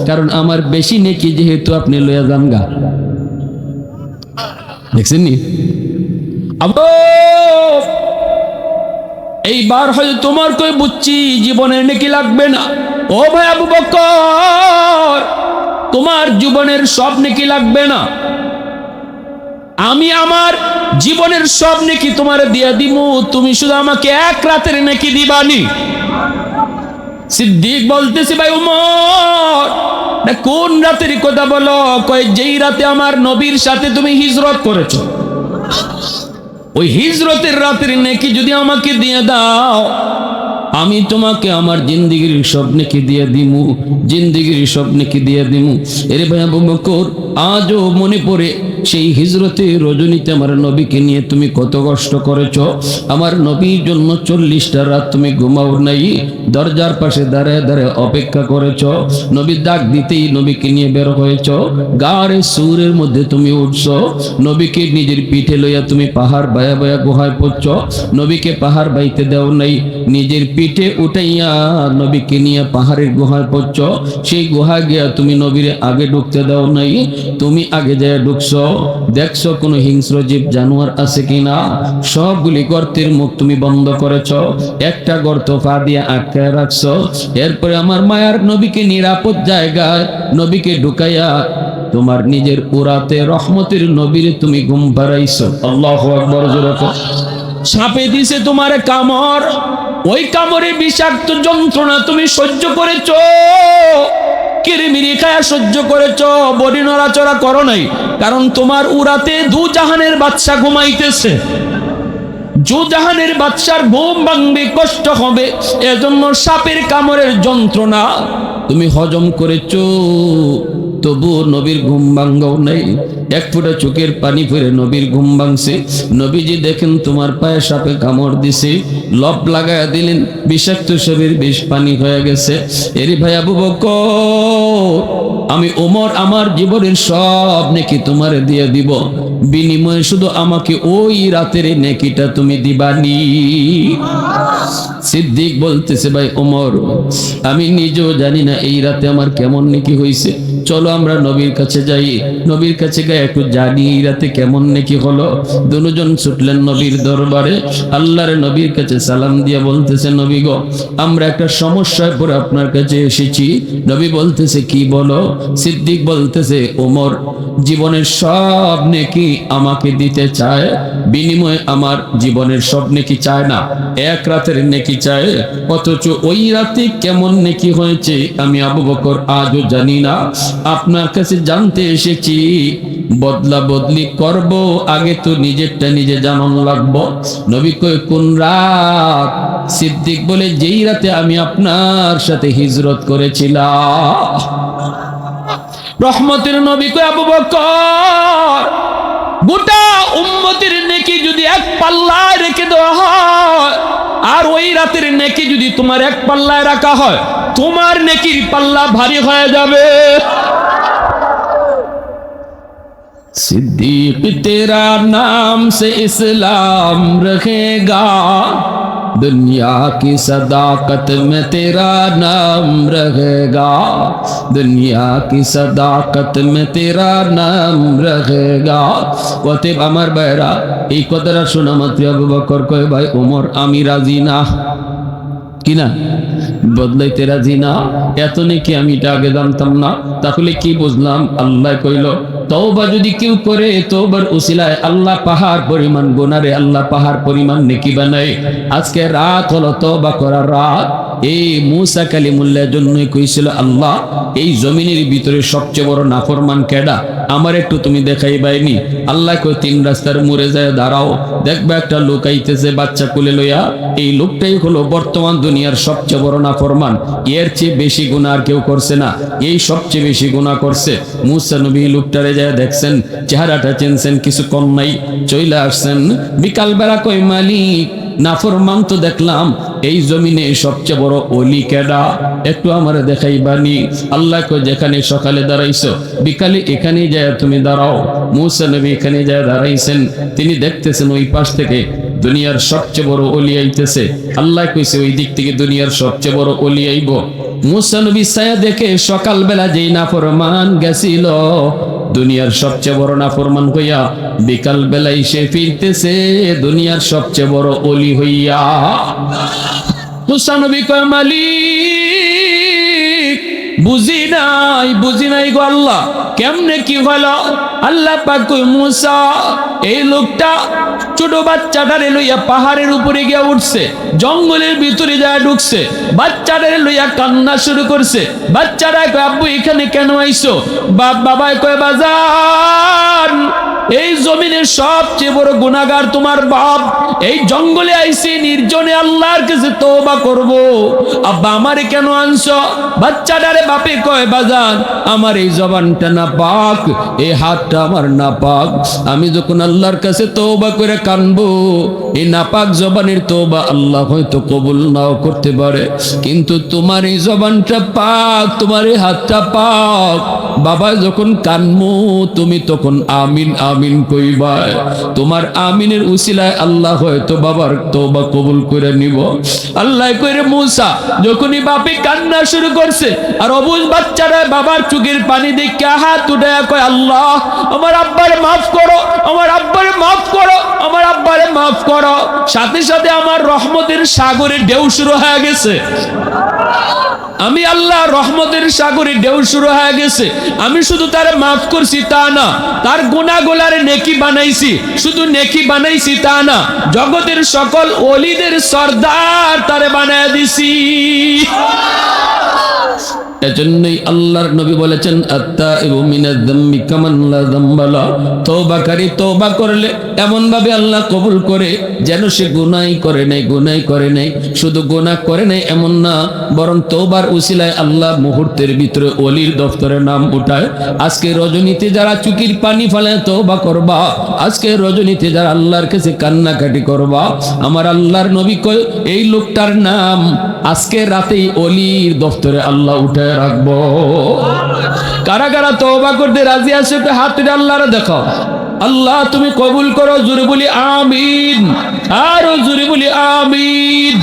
কারণ আমার বেশি নেকি যেহেতু আপনি লইয়া যান গা। দেখছেন নি? এইবার হয়তো তোমার কই বুঝছি জীবনের নেকি লাগবে না। ও ভাই আবু বকর, তোমার জীবনের সব নেকি লাগবে না, আমি আমার জীবনের সব নেকি তোমার দিয়ে দিমু, তুমি শুধু আমাকে এক রাতের নেকি দিবানি। সিদ্দিক বলতেছি, ভাই উমর কোন রাতের কথা বলো? কয় যেই রাতে আমার নবীর সাথে তুমি হিজরত করেছো, ওই হিজরতের রাতের নেকি যদি আমাকে দিয়ে দাও, আমি তোমাকে আমার জিন্দেগির সব নেকি দিয়ে দিমু, জিন্দেগির সব নেকি দিয়ে দিমু। এরে ভাই আবু বকর, আজও মনে পড়ে সেই হিজরতে রজনীতে আমার নবীকে নিয়ে তুমি কত কষ্ট করেছো। আমার নবীর জন্য 40টা রাত তুমি ঘুমাও নাই, দরজার পাশে দাঁড়ায় দাঁড়ায় অপেক্ষা করেছো। নবী ডাক দিতেই নবীকে নিয়ে বের হয়েছো, গাড়ে সুরের মধ্যে তুমি উঠছো, নবীকে নিজের পিঠে লইয়া তুমি পাহাড় বায়া বায়া গুহায় পড়ছো। নবীকে পাহাড় বাইতে দেও নাই, নিজের পিঠে উঠাইয়া নবীকে নিয়ে পাহাড়ের গুহায় পড়ছো। সেই গুহা গিয়া তুমি নবীরে আগে ঢুকতে দাও নাই, তুমি আগে যায় ঢুকছো, দেখছো কোনো হিংস্র জীব জানোয়ার আছে কিনা, সবগুলি গর্তের মুখ তুমি বন্ধ করেছো, একটা গর্ত পা দিয়ে আটকায় রাখছো। এরপরে আমার মায়ার নবীকে নিরাপদ জায়গায় নবীকে ঢুকাইয়া তোমার নিজের উরাতে রহমতের নবীরে তুমি ঘুম পাড়াইছো। আল্লাহু আকবার। সাপে দিছে তোমার কামড়, ওই কামড়ের বিষাক্ত যন্ত্রণা তুমি সহ্য করেছো, কিরিমিরি খায়া সহ্য করেছো, বডি নড়াচড়া করো নাই, কারণ তোমার উরাতে দু জাহানের বাদশা ঘুমাইতেছে। দু জাহানের বাদশার ঘুম ভাঙবে, কষ্ট হবে, এজন্য সাপের কামড়ের যন্ত্রণা তুমি হজম করেছো, তবু নবীর ঘুম ভাঙ্গাও নাই। এক ফোঁটা চোখের পানি ফিরে নবীর ঘুম ভাঙছে। নবীজি দেখেন তোমার পায়ে সাপে কামড় দিছে, লপ লাগায়া দিলেন, বিষাক্ত সাপের বিষ পানি হয়ে গেছে। এরি ভাই আবু বকর, আমি ওমর আমার জীবনের সব নেকি তোমারে দিয়ে দিব, বিনিময়ে শুধু আমাকে ওই রাতের নেকিটা তুমি দিবানি। সিদ্দিক বলতেছে ভাই ওমর, আমি নিজেও জানি না এই রাতে আমার কেমন নেকি হয়েছে, চলো আমরা নবীর কাছে যাই, নবীর কাছে গিয়ে একটু জানি এই রাতে কেমন নেকি হলো। দুজন ছুটলেন নবীর দরবারে, আল্লাহর নবীর কাছে সালাম দিয়ে বলতেছে, নবী গো, আমরা একটা সমস্যায় পড়ে আপনার কাছে এসেছি। নবী বলতেছে, কি বলো? সিদ্দিক বলতেছে, ওমর জীবনের সব নেকি আমাকে দিতে চায়, বিনিময়ে আমার জীবনের সব নেকি চায় না, এক রাতের নেকি চায়, অথচ ওই রাতে কেমন নেকি হয়েছে আমি আবু বকর আজও জানি না, আপনার কাছে জানতে এসেছি। বদলা বদলি করব, আগে তো নিজেরটা নিজে জানান লাগবো। নবী কয়, কোন রাত? সিদ্দিক বলে, যেই রাতে আমি আপনার সাথে হিজরত করেছিলাম। রহমতের নবী কয়, আবু বকর, গোটা উম্মতের নেকি যদি এক পাল্লায় রেখে দেওয়া হয়, আর ওই রাতের নেকি যদি তোমার এক পাল্লায় রাখা হয়, তোমার নেকির পাল্লা ভারী হয়ে যাবে। सिद्दीक तेरा नाम से इस्लाम रहेगा, दुनिया की सदाकत में तेरा नाम रहेगा, दुनिया की सदाकत में तेरा नाम रहेगा। অতএব আমার ভাইরা, এই কথাটা শোনা মাত্র আবু বকর কয়, ভাই ওমর আমি রাজি না। কিনা বদলাইতে রাজি না? এত নাকি আমি এটা আগে জানতাম না। তাহলে কি বুঝলাম? আল্লাহ কইল, তওবা যদি কেউ করে, তওবার উসিলায় আল্লাহ পাহাড় পরিমাণ গুনারে আল্লাহ পাহাড় পরিমাণ নেকি বানায়। আজকে রাত হলো তওবা করার রাত। এই মুসা কালিমুল্লাহর জন্যই কইছিল, আল্লাহ এই জমিনের ভিতরে সবচেয়ে বড় নাফরমান কেডা, আমার একটু তুমি দেখাইবাইনি। আল্লাহ কই, তিন রাস্তার মোড়ে যায় দাঁড়াও, দেখবা একটা লোক আইতেছে বাচ্চা কোলে লইয়া, এই লোকটাই হলো বর্তমান দুনিয়ার সবচেয়ে বড় নাফরমান, এর চেয়ে বেশি গুনাহ আর কেউ করছে না, এই সবচেয়ে বেশি গুনাহ করছে। মুসা নবী লোকটারে যায় দেখছেন, চেহারাটা চিনছেন, কিছু কম নাই, চইলা আসছেন। বিকাল বেলা কই, মালিক নাফরমান তো দেখলাম, এই জমিনে সবচেয়ে বড় ওলি কেডা, একটু আমারে দেখাইবানি। আল্লাহ কই, যেখানে সকালে দাঁড়াইছো, বিকালে এখানে যায় তুমি দাঁড়াও। মুসা নবী এখানে যায় দাঁড়াইছেন, তিনি দেখতেছেন ওই পাশ থেকে দুনিয়ার সবচেয়ে বড় ওলি আইতেছে। আল্লাহ কইছে, ওই দিক থেকে দুনিয়ার সবচেয়ে বড় ওলি আইব। মুসা নবী ছায়া দেখে সকালবেলা যেই নাফরমান গেছিল, দুনিয়ার সবচেয়ে বড় নাফরমান হইয়া, বিকাল বেলায় সে ফিরতেছে দুনিয়ার সবচেয়ে বড় ওলি হইয়া। মুসা নবী কয়, মালিক বুঝি নাই গো আল্লাহ, কেমনে কি হলো? আল্লাহ পাক কই, মুসা এই লোকটা ছোট বাচ্চাটারে লইয়া পাহাড়ের উপরে গিয়া উঠছে, জঙ্গলের ভিতরে যায় ঢুকছে, বাচ্চাটারে লইয়া কান্না শুরু করছে। বাচ্চাটা কয়, আব্বু এখানে কেন আইছো? বাবা কয়, বাজান এই জমিনের সবচেয়ে বড় গুনাহগার তোমার বাপ, এই জঙ্গলে আইছি নির্জনে আল্লাহর কাছে তওবা করব, আব্বা আমারে কেন আনছো? বাচ্চাটারে বাপে কয়, বাজান আমার এই জবানটা না পাক, এই হাতটা আমার না পাক, আমি যখন আল্লাহর কাছে তওবা করে কানবো, এই নাপাক জবানের তওবা আল্লাহ হয়তো কবুল নাও করতে পারে, কিন্তু তোমার এই জবানটা পাক, তোমার এই হাতটা পাক, বাবা যখন কানমু তুমি তখন আমিন আমিন কইবা, তোমার আমিনের উসিলায় আল্লাহ হয়তো বাবার তওবা কবুল করে নিব। আল্লাহ কইরে, মুসা যখনই বাপে কান্না শুরু করছে, আর অবুঝ বাচ্চারা বাবার চোখের পানি দেখে হাত উঠায়া কয়, আল্লাহ আমার আব্বারে মাফ করো, আমার আব্বারে মাফ করো, আমার আব্বারে মাফ করো, সাথে সাথে আমার রহমতের সাগরে ঢেউ শুরু হয়ে গেছে। আমি আল্লাহ রহমতের সাগরে ঢেউ শুরু হয়ে গেছে। আমি শুধু তারে মাফ করছি তা না, তার গুনাহগুলারে নেকি বানাইছি, শুধু নেকি বানাইছি তা না, জগতের সকল ওলিদের সর্দার তারে বানায় দিছি। এজন্যই আল্লাহর নবী বলেছেন আত্তাইবু মিনাজ যামবি কামান লা যামবা লা, তওবাকারী তওবা করলে এমন ভাবে আল্লাহ কবুল করে যেন সে গুনাহই করে নাই। শুধু গুনাহ করে নাই এমন না, বরং তওবার উসিলায় আল্লাহ মুহূর্তের ভিতরে ওলির দফতরে নাম উঠায়। আজকে রজনীতে যারা চুকির পানি ফেলায় তওবা করবা, আজকে রজনীতে যারা আল্লাহর কাছে কান্নাকাটি করবা, আমার আল্লাহর নবী কয় এই লোকটার নাম আজকে রাতেই ওলির দফতরে আল্লাহ উঠায় রাখবো। কারা কারা তওবা করতে রাজি আছে একটু হাত তুলে আল্লাহরে দেখো। আল্লাহ তুমি কবুল করো, জোরে বলি আমিন, আরো জোরে বলি আমিন।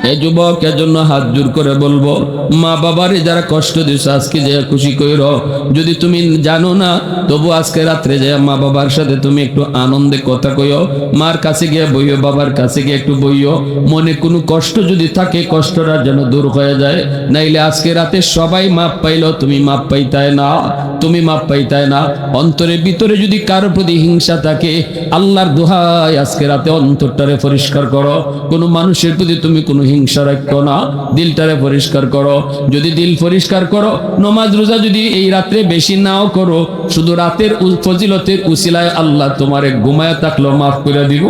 এই যুবক এজন্য হাত জোর করে বলবো, মা বাবারে যারা কষ্ট দিছ আজকে যে খুশি কইরো, যদি তুমি জানো না তবু আজকে রাত্রে যে মা বাবার সাথে তুমি একটু আনন্দে কথা কইও, মার কাছে গিয়ে বইও, বাবার কাছে গিয়ে একটু বইও। মনে কোনো কষ্ট যদি থাকে কষ্টটা যেন দূর হয়ে যায়, নাইলে আজকে রাতে সবাই মাপ পাইলো, তুমি মাপ পাইতায় না, তুমি মাপ পাইতায় না। অন্তরের ভিতরে যদি কারো প্রতি হিংসা থাকে, আল্লাহর দোহাই আজকে রাতে অন্তরটারে পরিষ্কার করো। কোনো মানুষের প্রতি তুমি কোনো হিংসা রাখো না, দিলটারে পরিষ্কার করো। যদি দিল পরিষ্কার করো, নমাজ রোজা যদি এই রাত্রে বেশি নাও করো, শুধু রাতের ফজিলতের উসিলায় আল্লাহ তোমারে ঘুমায় থাকলেও মাফ করে দিব।